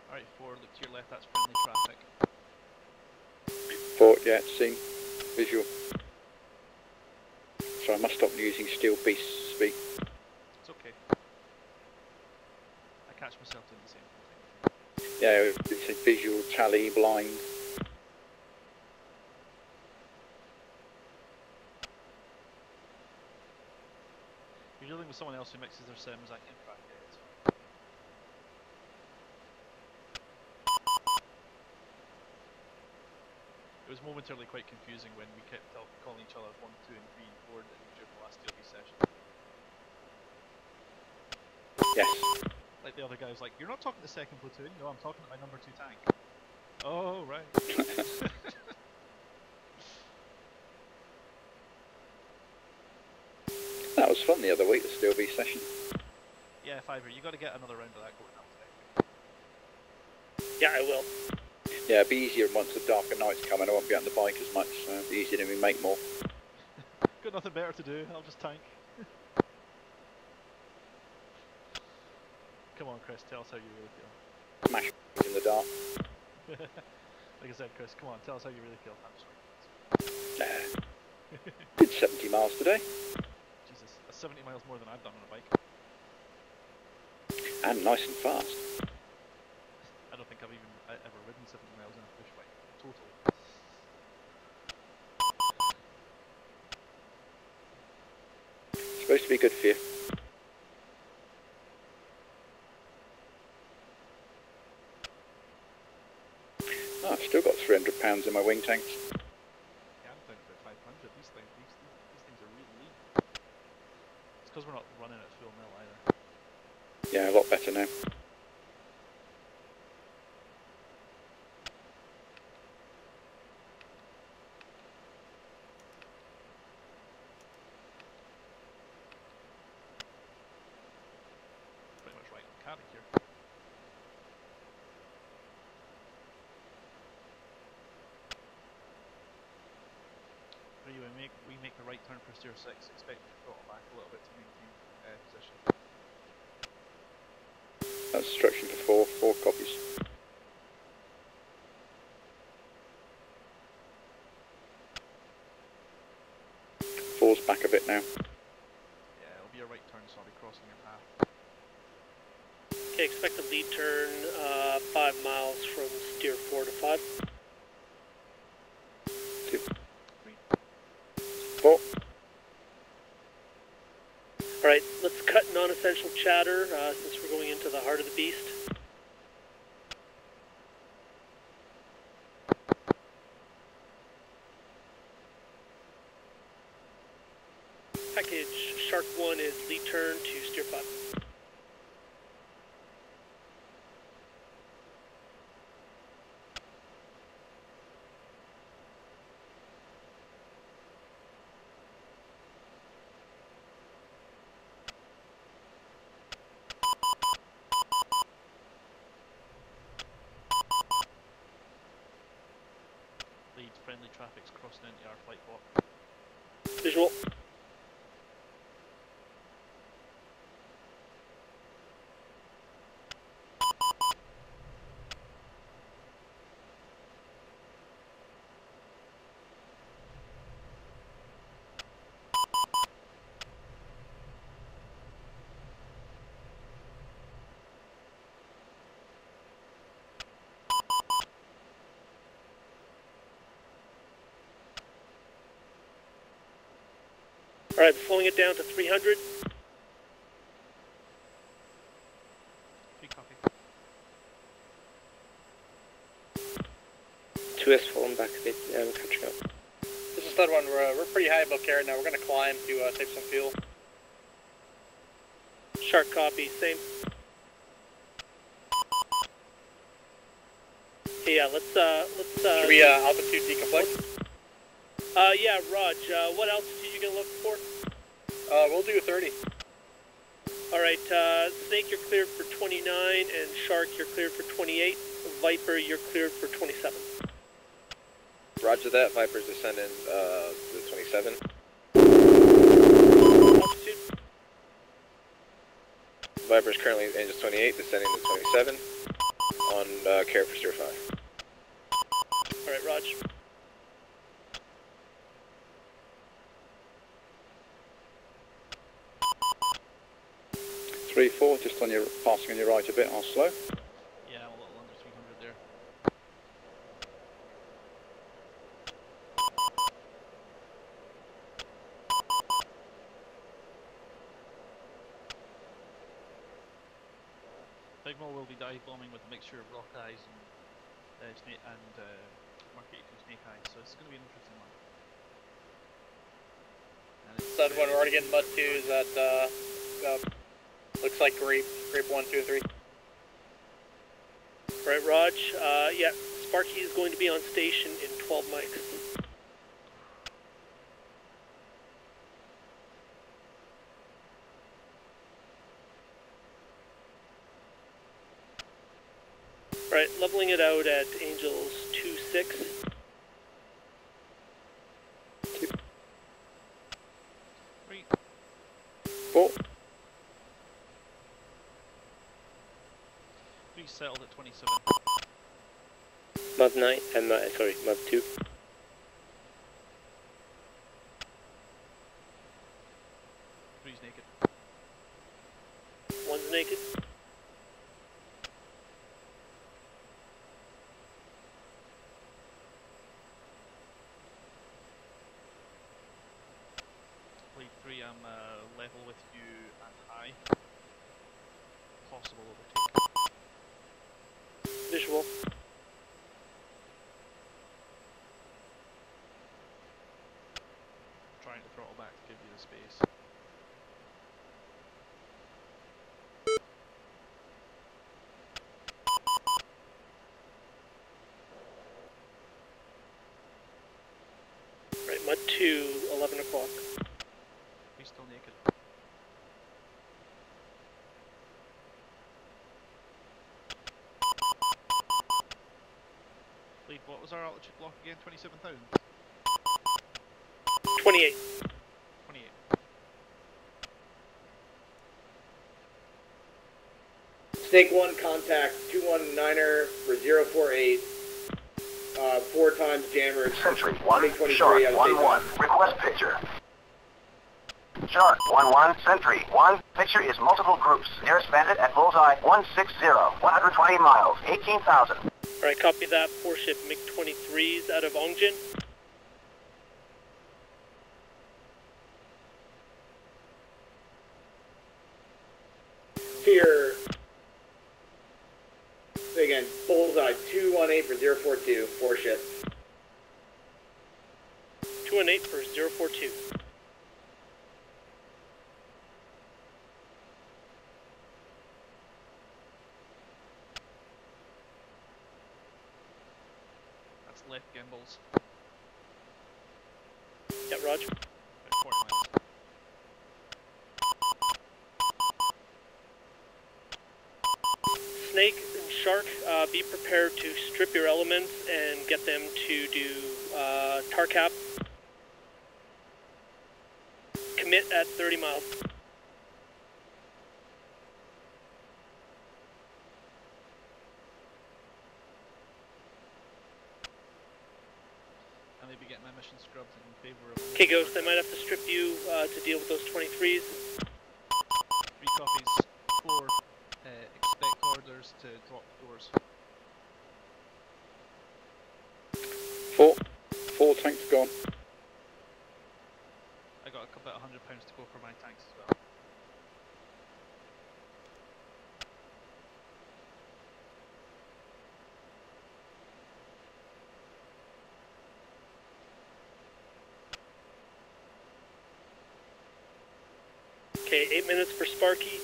Alright, 4, look to your left, that's friendly traffic. 4, yeah, seen. Visual. So I must stop using Steel Beast speak. It's okay. I catch myself doing the same thing. Yeah, it's a visual, tally, blind. You're dealing with someone else who mixes their sims, I can track it. It was momentarily quite confusing when we kept calling each other 1, 2, and 3, and 4 during the last DLB session. Yes. Like the other guy was like, you're not talking to second platoon? No, I'm talking to my number 2 tank. Oh, right. That was fun the other week, the Steel Beast session. Yeah, Fiver, you got to get another round of that going up today. Yeah, I will. Yeah, it'll be easier once the darker night's coming. I won't be on the bike as much, so it'll be easier to make more. Got nothing better to do, I'll just tank. Come on, Chris, tell us how you really feel. Smash in the dark. Like I said, Chris, come on, tell us how you really feel. Did 70 miles today. Jesus, that's 70 miles more than I've done on a bike. And nice and fast. I don't think I've ever ridden 70 miles in a push bike, total. Supposed to be good for you. Oh, I've still got 300 pounds in my wing tanks. Yeah, I'm down to about 500. These things are really lean. It's because we're not running at full mill either. Yeah, a lot better now. Pretty much right on the caddy here. Anyway, we make the right turn for steer 6, expect to throttle back a little bit to maintain position. That's instruction for 4 copies. Four's back a bit now. Yeah, it'll be a right turn, so I'll be crossing your path. Okay, expect a lead turn 5 miles from steer 4 to 5. 2. 4. Alright, let's cut non-essential chatter since we're going into the heart of the beast. Package Shark 1 is lead turn to steer 5. Lead friendly traffic's crossing into our flight block. Visual. Alright, slowing it down to 300. 3 copy. 2S falling back a bit, catching up. This is Stud 1, we're pretty high above Carrot now. We're going to climb to save some fuel. Shark copy, same. Hey, yeah, let's Should we altitude deconflict? Yeah, Raj, what altitude you gonna look for? We'll do 30. Alright, Snake, you're cleared for 29, and Shark, you're cleared for 28. Viper, you're cleared for 27. Roger that, Viper's descending to 27. Altitude? Viper's currently Angels 28, descending to 27 on Carrot for 05. Alright, Raj. Three, 4, just on your passing on your right a bit, I'll slow. Yeah, I'm a little under 300 there. Big Mo will be dive bombing with a mixture of rock eyes and Mark 82 snake eyes, so it's going to be an interesting one. Stud 1, we're already getting mud 2s at looks like grape 1, 2, 3. Alright, Raj, yeah, Sparky is going to be on station in 12 mics. Alright, leveling it out at Angels 2-6. 3. 4. 3 settled at 27. Mud 9, sorry, Mud 2. 3's naked. 1's naked. Lead 3, I'm level with you and high. Possible overtake. Visual. Trying to throttle back to give you the space. Right, Mud 2, 11 o'clock. He's still naked. Lead, what was our altitude block again? 27,000? 28. 28. Snake 1, contact 219er for 048. 4 times jammer. Sentry 1, Shark 1-1, request picture. Shark 1-1, Sentry 1, picture is multiple groups. Nearest bandit at bullseye 160, 120 miles, 18,000. Alright, copy that. 4-ship MiG-23s out of Ongjin. Here. So again, bullseye 218 for 042, 4 ship. 218 for 042. That's left gimbals. Yeah, Raj. About 40 miles. Snake and Shark, be prepared to strip your elements and get them to do tar cap. Commit at 30 miles. I may be getting my mission scrubbed in favor of... Okay, Ghost, I might have to strip you to deal with those 23s. 3 copies. 4. Expect orders to drop doors. 4. 4 tanks gone. I got about 100 pound Okay, 8 minutes for Sparky.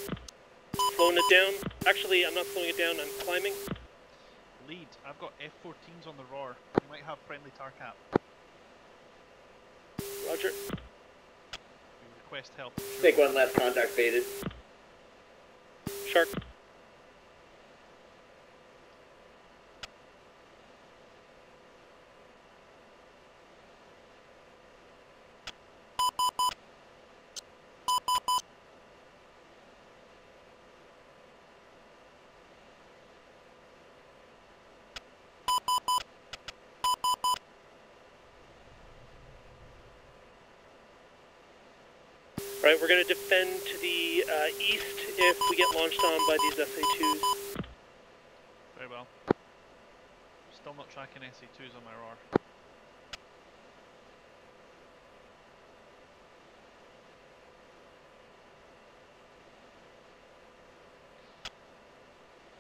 Slowing it down. Actually, I'm not slowing it down, I'm climbing. Lead, I've got F-14s on the roar. You might have friendly tar cap. Roger. We request help. Take one left, contact faded. Shark. Right, we're going to defend to the east if we get launched on by these SA-2s. Very well. Still not tracking SA-2s on my roar.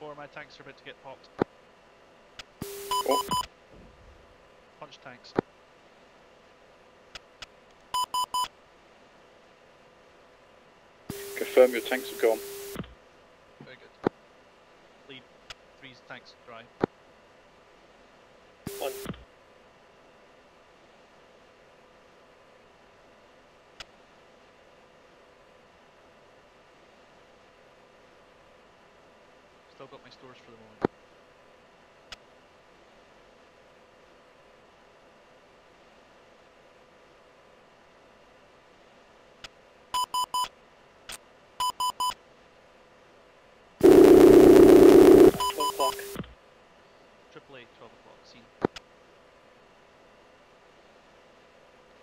Four of my tanks are about to get popped. Oh. Punch tanks. Confirm your tanks are gone. Very good. Lead. 3's tanks dry. 1. Still got my stores for the moment. AAA, 12 o'clock, seen.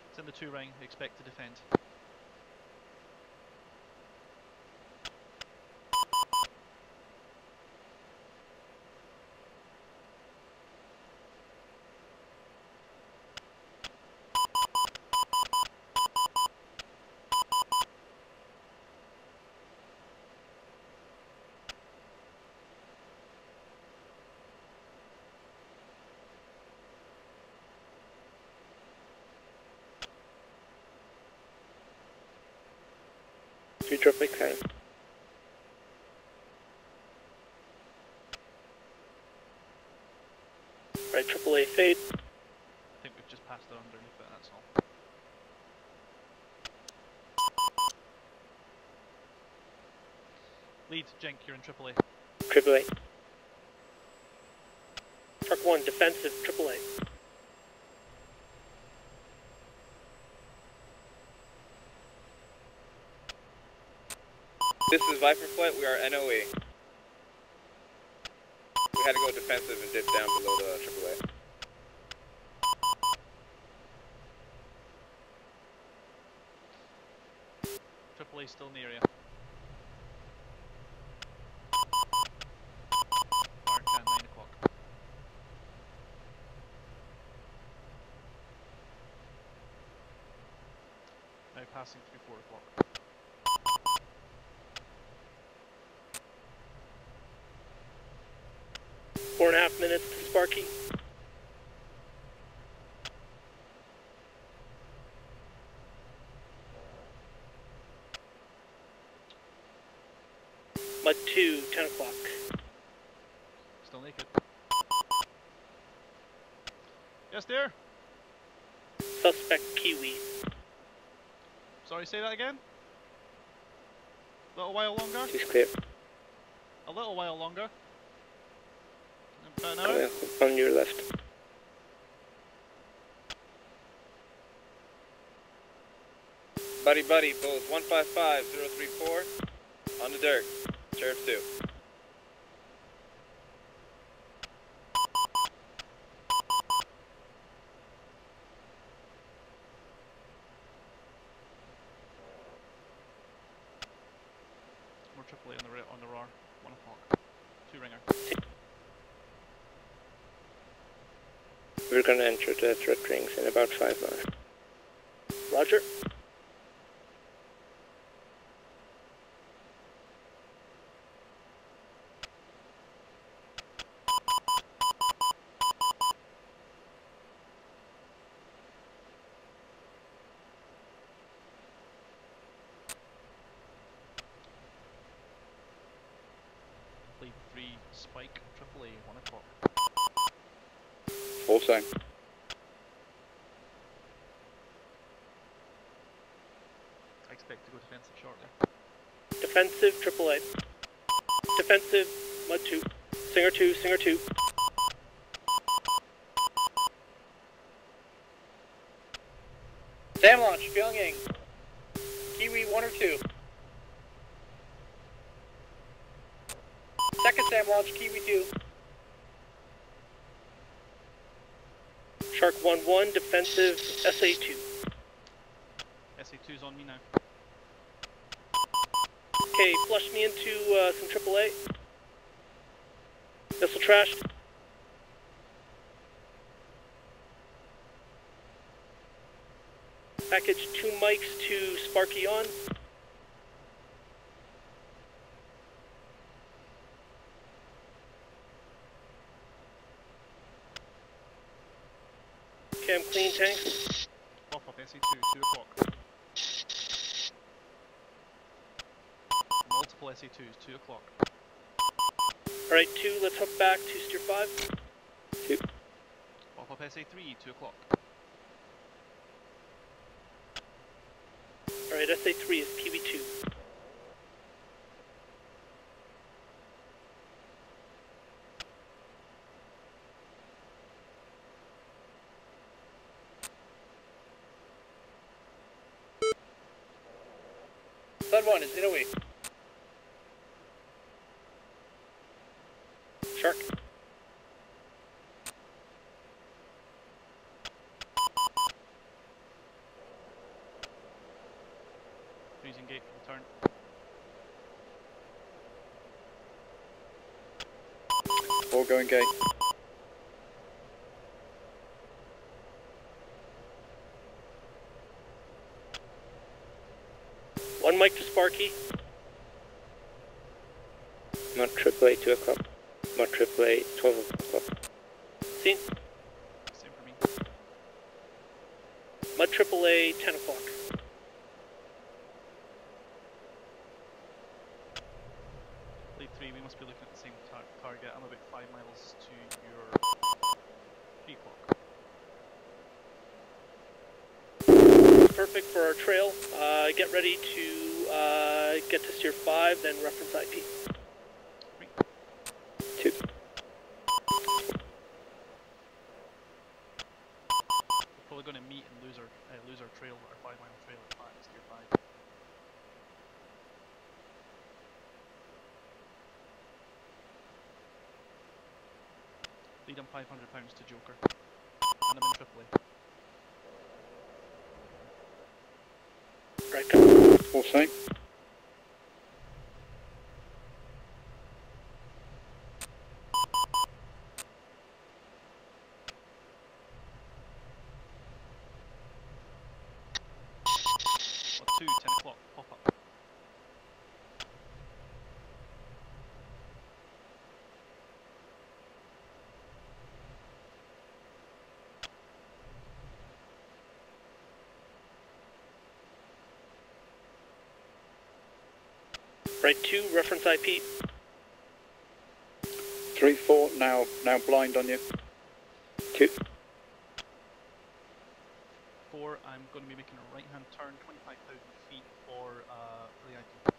It's in the 2 ring, expect to defend. You drop like that. Right, AAA fade. I think we've just passed it underneath it, that's all. Lead, Jenk, you're in AAA. AAA. Truck 1, defensive, AAA. This is Viper Flight, we are NOE. We had to go defensive and dip down below the AAA. AAA still in the area. Arcan, 9 o'clock. Now passing through 4 o'clock. Four and a half minutes to Sparky. Mud 2, 10 o'clock. Still naked. Yes, dear. Suspect Kiwi. Sorry, say that again? A little while longer? She's clear. A little while longer. About an Oh, hour? yeah, on your left. Buddy, both 155034 on the dirt. Sheriff 2. More AAA on the roar. 1 o'clock. 2 ringer. We're gonna enter the threat rings in about 5 miles. Roger. Spike, AAA, 1 o'clock. Full same. I expect to go defensive shortly. Defensive, AAA. Defensive, Mud 2. Singer 2, Singer 2. Sam launch, Pyongyang. Kiwi 1 or 2. Second Sam launch, Kiwi 2. Shark 1-1, defensive, SA2. SA2's on me now. Okay, flush me into some AAA. Missile trashed. Package 2 mics to Sparky on. Okay, I'm clean tanks. Pop up SA2, 2 o'clock. Multiple SA2s, 2 o'clock. Alright, 2, let's hook back to steer 5. 2. Pop up SA3, 2 o'clock. Alright, SA3 is PB2. Third one is in away. Shark. Freezing gate for the turn. All going gate. One mic to Sparky. Mod AAA 2 o'clock. Mod AAA 12 o'clock. Seen. Same for me. Mud AAA 10 o'clock. Lead 3, we must be looking at the same target. I'm about 5 miles to your 3 o'clock. Perfect for our trail. Get ready to get to steer 5, then reference IP. 2. We're probably going to meet and lose our trail, our 5-mile trail at steer 5. Lead on £500 to Joker. And I'm in AAA. Right. Full same. What 2, 10 o'clock, pop up. Right 2, reference IP. 3-4, now blind on you. 2. 4, I'm going to be making a right-hand turn, 25,000 feet for the IP.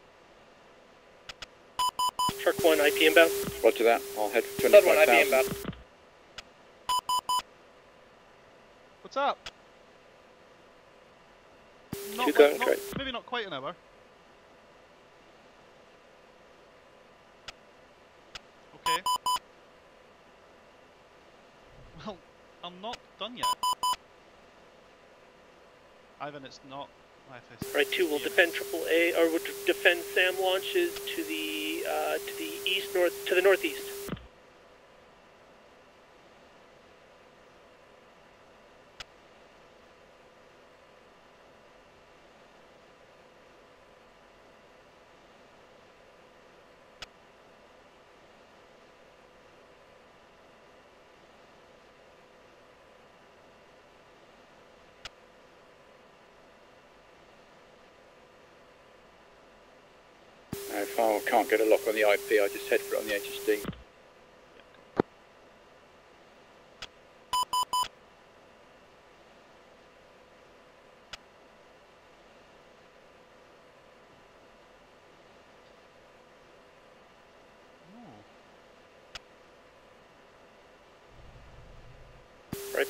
Shark 1, IP inbound. Roger that. I'll head for Third one, IP 25,000. inbound. What's up? Two going not, straight. maybe not quite an hour. Okay. Well, I'm not done yet. Ivan, it's not. Right 2, we'll defend AAA, or we'll defend SAM launches to the northeast. If I can't get a lock on the IP, I just head for it on the HSD.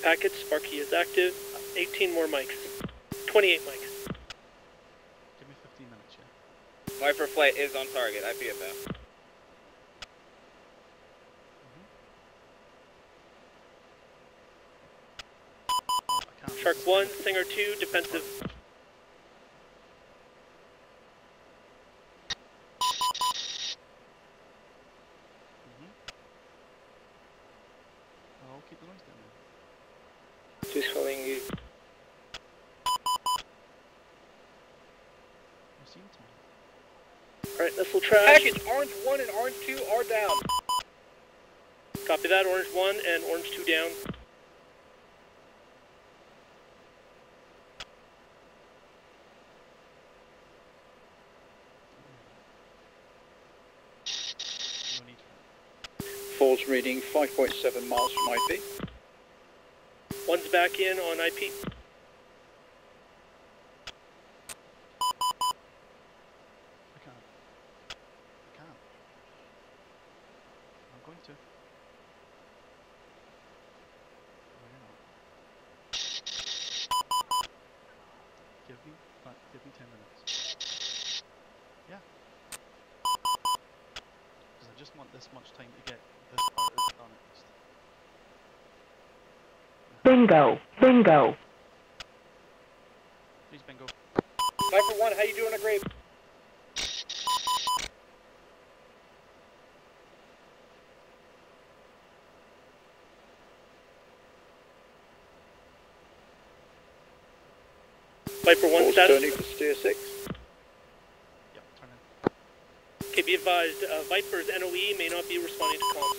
5 packets, Sparky is active, 18 more mics. 28 mics. Give me 15 minutes, yeah. Viper flight is on target, IPFF. Shark 1, Singer 2, defensive. I'll keep the noise down there. Who's following you? Alright, missile trash. Package Orange 1 and Orange 2 are down. Copy that, Orange 1 and Orange 2 down. Falls reading 5.7 miles from IP. One's back in on IP. I'm going to. Give me 10 minutes. Yeah. Because I just want this much time to get this part of it done at least. Bingo. Bingo. Please, bingo. Viper 1, how you doing at grave? Viper 1 Falls status. turning for steer 6. Yep, turn in. Okay, be advised, Viper's NOE may not be responding to comms.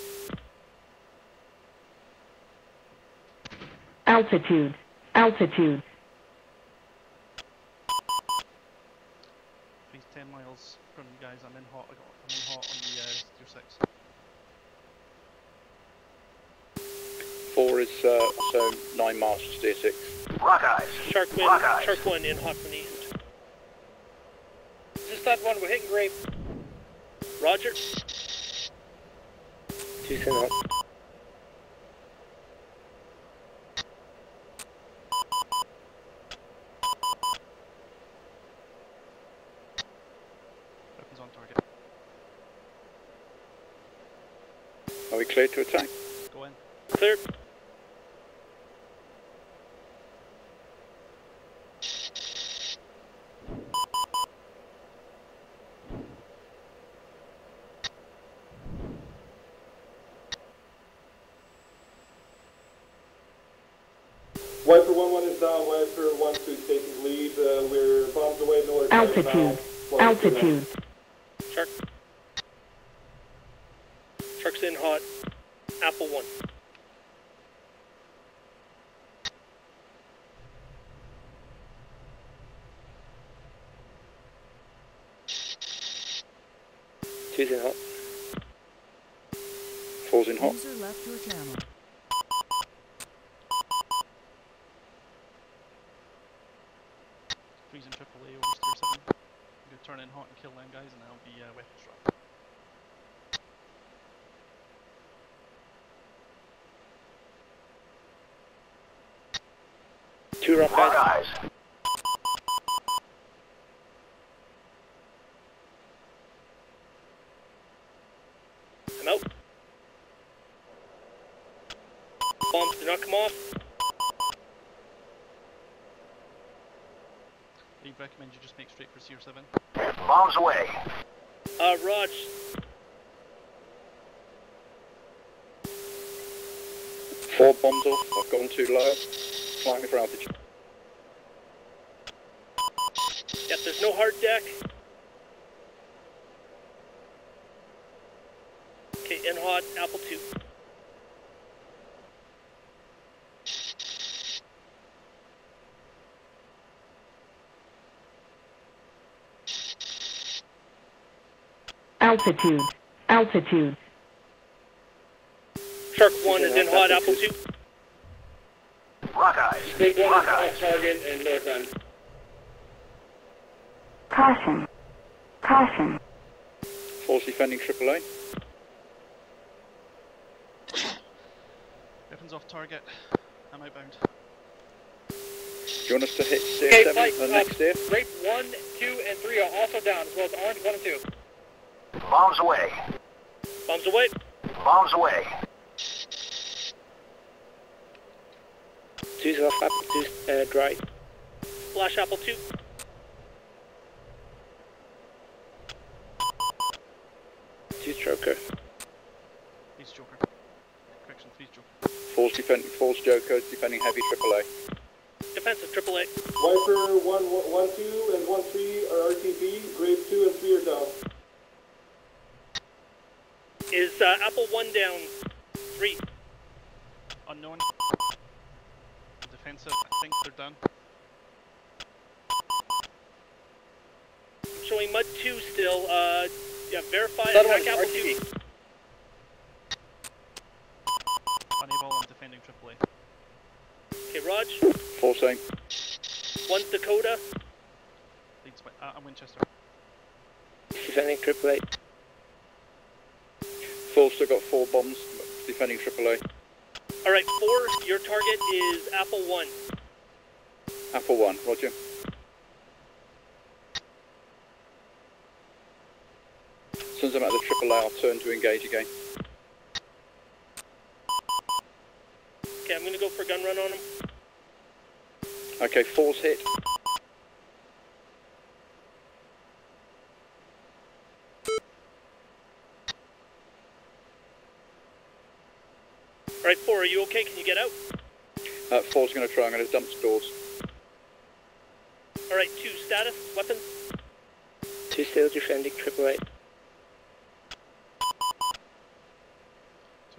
Altitude. Altitude. Please, 10 miles from you guys. I'm in hot. I'm in hot on the tier 6. 4 is so 9 miles to steer 6. Rock eyes. Shark wind, Rock eyes. Shark 1 in hot from the east. This is that one, we're hitting grave. Roger. 2 send up. Weapons on target. Are we cleared to attack? Go in. Clear. Viper 1-1 is down, Viper 1-2 is taking lead, we're bombs away north. Altitude. Altitude. Shark. Shark's in hot. Apple 1. Two's in hot. Falls in hot. User left your channel. Freezing AAA over tier 7. I'm gonna turn in hot and kill them guys, and I'll be weapons drop. Two rock Rock eyes. eyes. I'm out. Bombs do not come off. I'd recommend you just make straight for tier 7. Bombs away. Raj. Four bombs off. I've gone too low. Climbing for altitude. Yep, there's no hard deck. Okay, in hot, Apple 2. Altitude. Altitude. Shark 1 is in hot, Apple 2. Rock eyes. Big one Rock is eyes. off target and north end. Caution. Caution. Falls defending AAA. Weapons off target. I'm outbound. Do you want us to hit steer Okay, 7 Mike, and next steer? Grape 1, 2, and 3 are also down, as well as Orange 1 and 2. Bombs away. Bombs away. Bombs away. 2's off, apple 2's dry. Flash Apple 2. Two's Joker. He's Joker. Correction, 3's Joker. False Joker, defending heavy AAA. Defensive AAA. Viper 1, 2, and 1, 3 are RTB. Grape 2 and 3 are down. Is Apple 1 down? 3. Unknown. Defensive, I think they're done. I'm showing Mud 2 still. Yeah, verify Otherwise, attack Apple 2. RTB. Unable, I'm defending AAA. Okay, Raj. Full same. 1's Dakota. Leads by, I'm Winchester. Defending AAA. Full still got 4 bombs, defending AAA. Alright, 4, your target is Apple 1. Apple 1, roger. As soon as I'm at the AAA, I'll turn to engage again. Okay, I'm gonna go for a gun run on him. Okay, 4's hit. Alright, 4, are you okay? Can you get out? 4's going to try, I'm going to dump doors. Alright, 2, status, weapons. 2 still defending AAA. 2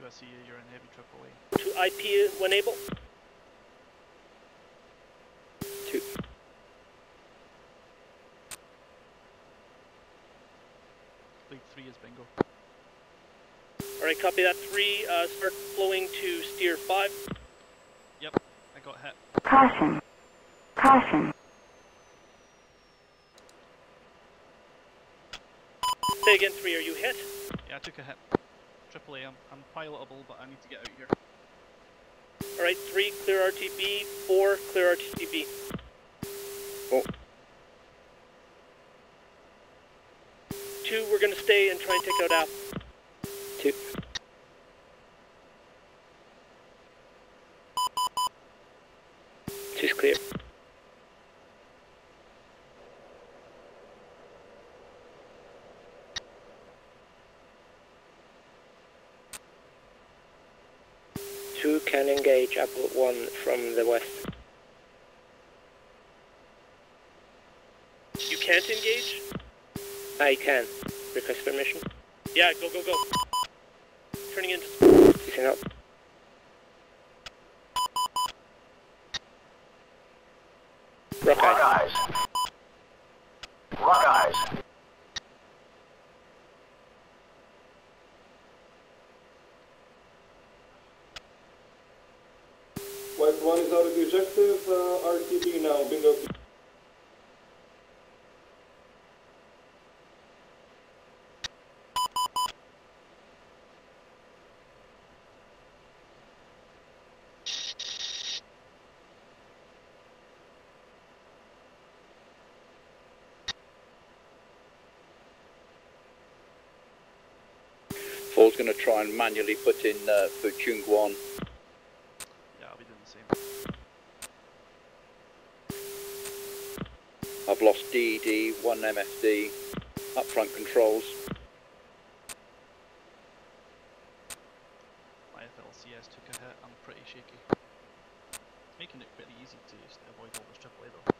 I see you, you're in heavy AAA. 2 IP when able. 2. Lead 3 is bingo. Alright, copy that. 3, start flowing to steer 5. Yep, I got hit. Caution. Caution. Say again, 3, are you hit? Yeah, I took a hit. AAA, I'm pilotable, but I need to get out here. Alright, 3, clear RTB. 4, clear RTB. Oh. 2, we're gonna stay and try and take out Apple. 2. 2's clear. Two can engage Apple 1 from the west. You can't engage? I can. Request permission. Yeah, go, go, go. Turning into... Listen up. Rock eyes. Rock eyes. White 1 is out of the objective. RTB now. Bingo. Four's going to try and manually put in for Chung Guan. Yeah, I'll be doing the same. I've lost DED, 1 MFD, upfront controls. My FLCS took a hit, I'm pretty shaky. Making it pretty easy to avoid all this AAA though.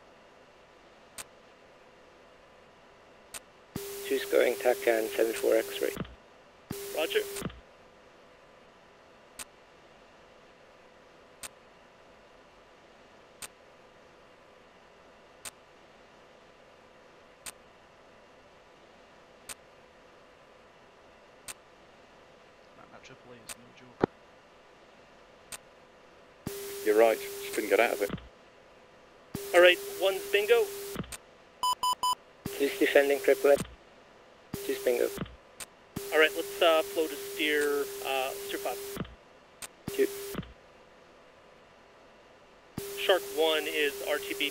2's going TAC and 74 X-ray. Roger. That AAA is no joke. You're right, just couldn't get out of it. Alright, 1's bingo. 2's defending AAA. 2's bingo. Alright, let's flow to steer 5. 2. Shark 1 is RTB.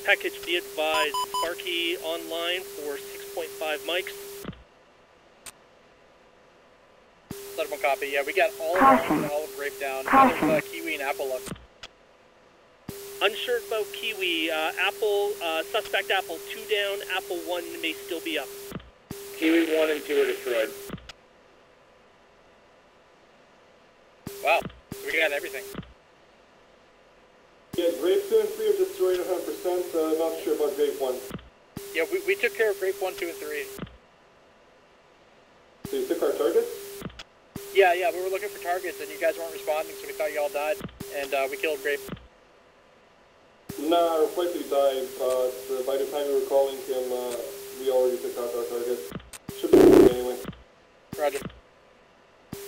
Package, be advised, Sparky online for 6.5 mics. Let one copy. Yeah, we got all of all of Grape down. There's Kiwi and Apple left. Unsure about Kiwi. Apple, suspect Apple 2 down. Apple 1 may still be up. Kiwi 1 and 2 are destroyed. Wow, we got everything. Yeah, Grape 2 and 3 are destroyed 100%, not sure about Grape 1. Yeah, we took care of Grape 1, 2, and 3. So you took our targets? Yeah, we were looking for targets and you guys weren't responding, so we thought you all died, and we killed Grape. Nah, our flight lead died, but by the time we were calling him, we already took out our target. Should be good anyway. Roger.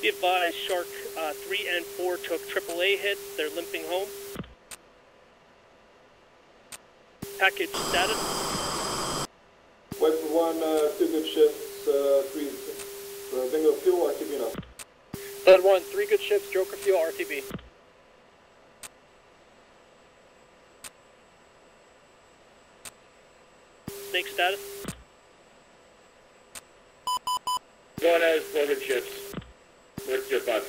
Be advised, Shark 3 and 4 took AAA hits. They're limping home. Package status. Weapon 1, 2 good ships, 3 bingo fuel, RTB now. Lead 1, 3 good ships, Joker fuel, RTB. Snake status. 1 has 4 good ships. Where's your 5?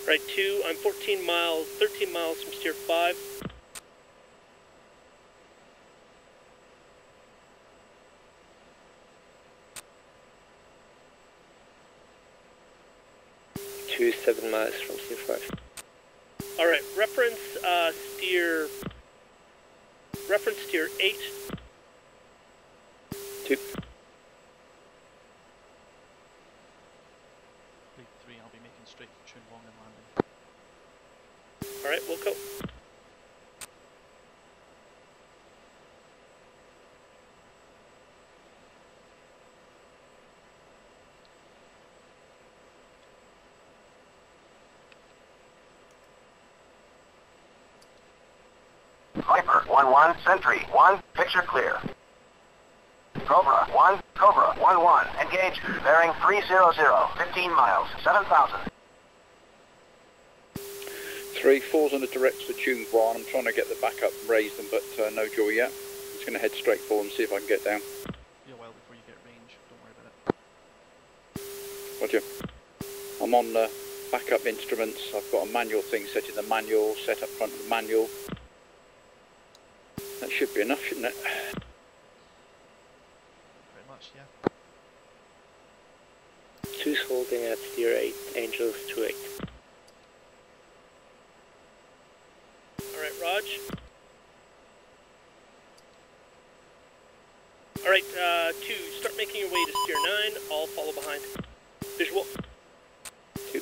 Right 2, I'm 13 miles from steer 5. Two 7 miles from steer 5. Alright, reference steer 8. 2. Lead 3, I'll be making straight for Chunwong and landing. Alright, we'll go. Viper 1-1, Sentry 1, picture clear. Cobra 1, Cobra 1-1, engage, bearing 300, 15 miles, 7,000. 3-4's on the direct to Chunwong. I'm trying to get the backup and raise them, but no joy yet. I'm just going to head straight for them, see if I can get down. Be a while before you get range, don't worry about it. Roger. I'm on the backup instruments. I've got a manual thing set in the manual, set up front of the manual. That should be enough, shouldn't it? Pretty much, yeah. 2's holding at steer 8, Angels 2-8. Alright, Raj. Alright, 2, start making your way to steer 9. I'll follow behind. Visual. 2.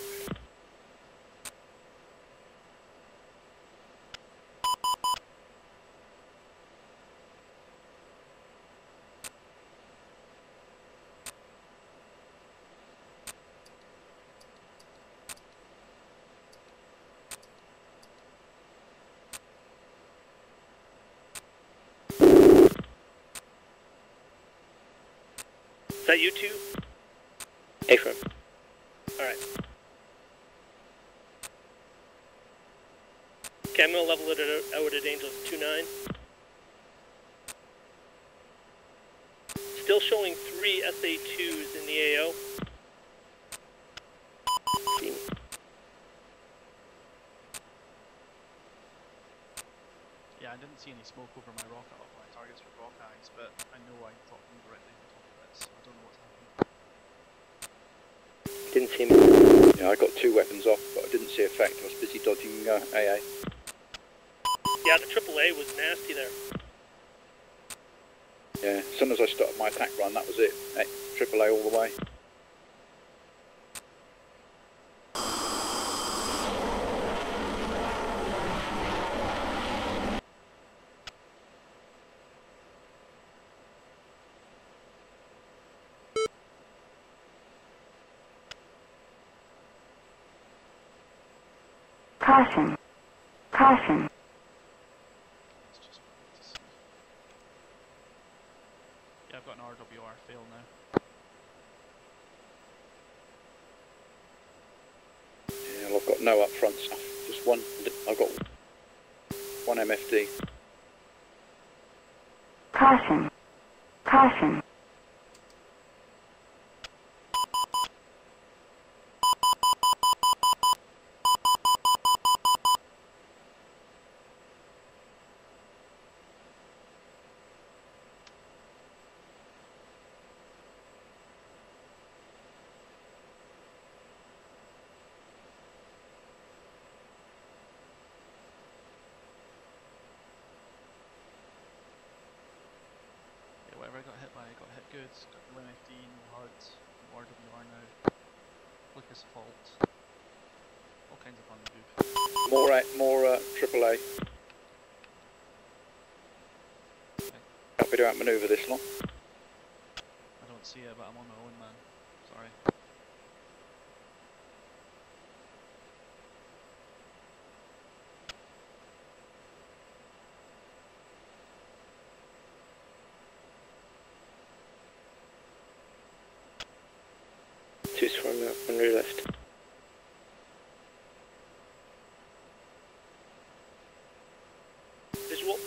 Is that you 2? Affirm. Alright. Okay, I'm gonna level it out at Angels 2-9. Still showing 3 SA2s in the AO. Yeah, I didn't see any smoke over my targets with rock eyes, but I know I thought them directly on top of it, so I don't know what's happening. Didn't see me. Yeah, I got 2 weapons off, but I didn't see effect. I was busy dodging AA. Yeah, the AAA was nasty there. Yeah, as soon as I started my attack run, that was it. AAA all the way. Caution. Caution. Yeah, I've got an RWR fail now. Yeah, well, I've got no upfront stuff. Just one. I've got one MFD. Caution. Caution. Yeah, whatever I got hit by, I got hit good. Got no MFD, no HUD, no RWR now. Flick is fault. All kinds of fun to do. More AAA. Happy to outmaneuver this lot. I don't see it, but I'm on my own, man. Sorry. Two from on your left. Visual.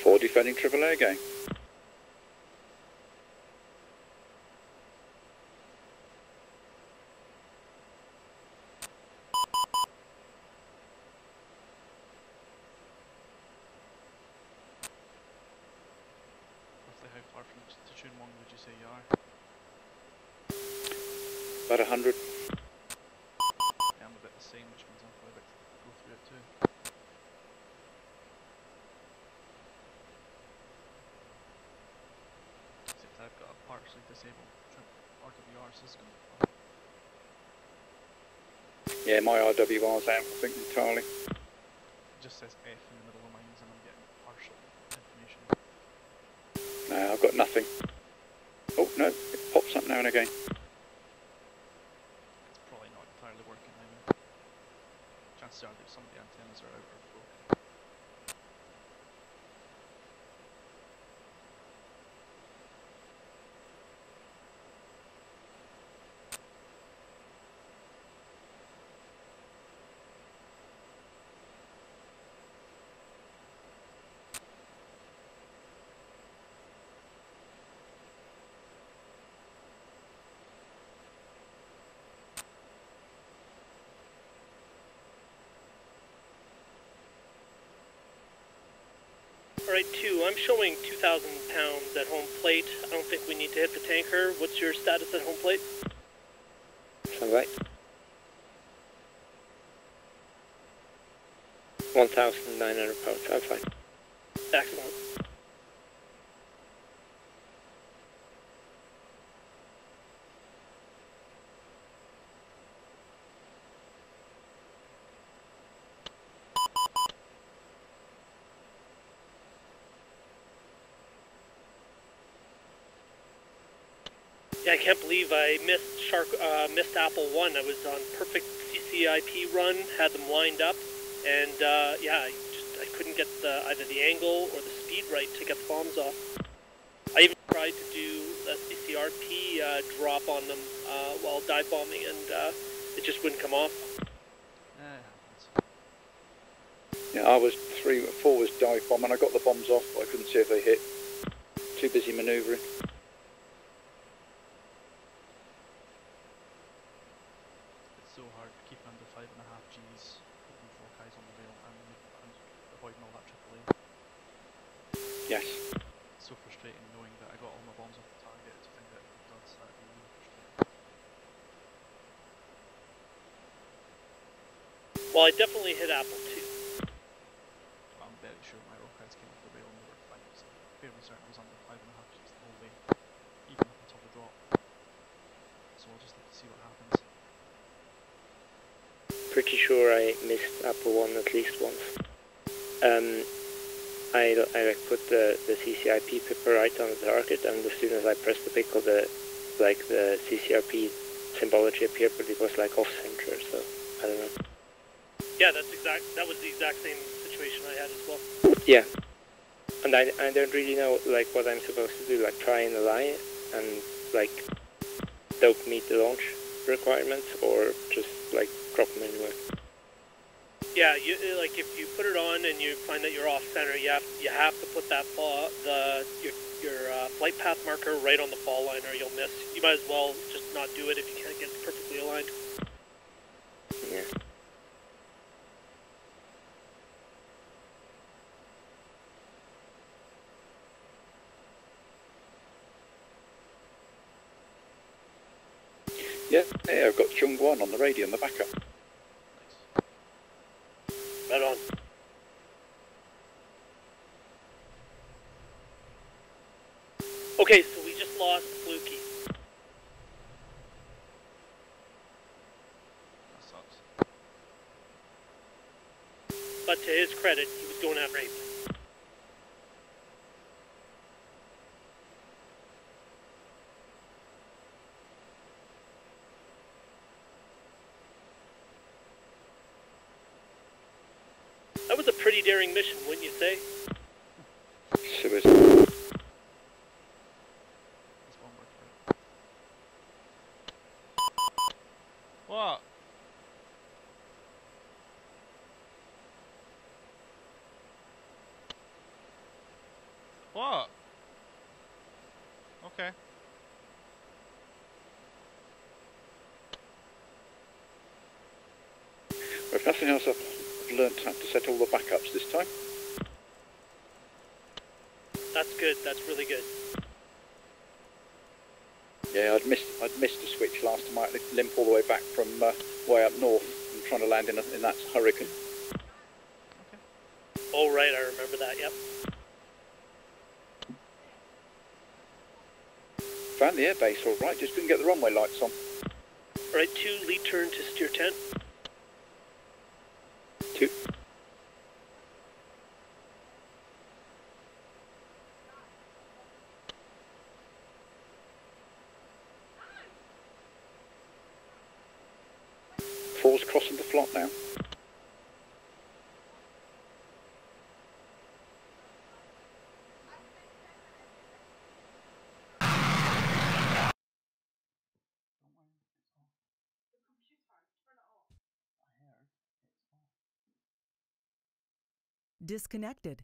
Four defending AAA gang. Roughly how far from Platoon 1 would you say you are? About 100. Yeah, I'm a bit the same, which means I'm probably about to go through it too. Except I've got a partially disabled RWR system. Yeah, my RWR's out, I think, entirely. It just says F in the middle of mine, and I'm getting partial information. No, I've got nothing. Oh, no, it pops up now and again. It's probably not entirely working either. Chances are that some of the antennas are out or broken. Alright, 2, I'm showing 2,000 pounds at home plate. I don't think we need to hit the tanker. What's your status at home plate? Alright. 1,900 pounds, I'm fine. Excellent. Yeah, I can't believe I missed Apple 1. I was on perfect CCIP run, had them lined up, and yeah, I couldn't get either the angle or the speed right to get the bombs off. I even tried to do a CCRP drop on them while dive bombing, and it just wouldn't come off. Yeah, I was 3 or 4 was dive bomb, and I got the bombs off, but I couldn't see if they hit. Too busy manoeuvring. It's so hard keeping under 5.5 Gs, putting 4 Ks on the rail, and avoiding all that AAA. Yes. It's so frustrating knowing that I got all my bombs off the target to find out if it does. That'd be really frustrating. Well, I definitely hit Apple 2. I'm very sure my rockets came off the rail and they were fine. So I'm fairly certain I was under 5.5 Gs the whole way, even up until the drop. So I'll just have to see what happens. Pretty sure I missed Apple 1 at least once. I like put the CCIP pipper right on the target, and as soon as I pressed the pickle, the CCRP symbology appeared, but it was like off center, so I don't know. Yeah, that was the exact same situation I had as well. Yeah, and I don't really know like what I'm supposed to do, like try and align and like don't meet the launch requirements, or just like drop them anywhere. Yeah, like if you put it on and you find that you're off center, you have to put that your flight path marker right on the fall line, or you'll miss. You might as well just not do it if you can't get perfectly aligned. Yeah. Yeah, I've got Chung Guan on the radio in the backup. Right on. Okay, so we just lost Fluky. That sucks. But to his credit, he was going at rape. That was a pretty daring mission, wouldn't you say? What? What? Okay. If nothing else, I've learned how to set all the backups this time. That's good. That's really good. Yeah, I'd missed a switch last time. I had to limp all the way back from way up north and trying to land in that hurricane. Oh, right, I remember that, yep. Found the airbase all right, just couldn't get the runway lights on. Alright, 2, lead turn to steer 10. 2. Four's crossing the flot now. Disconnected.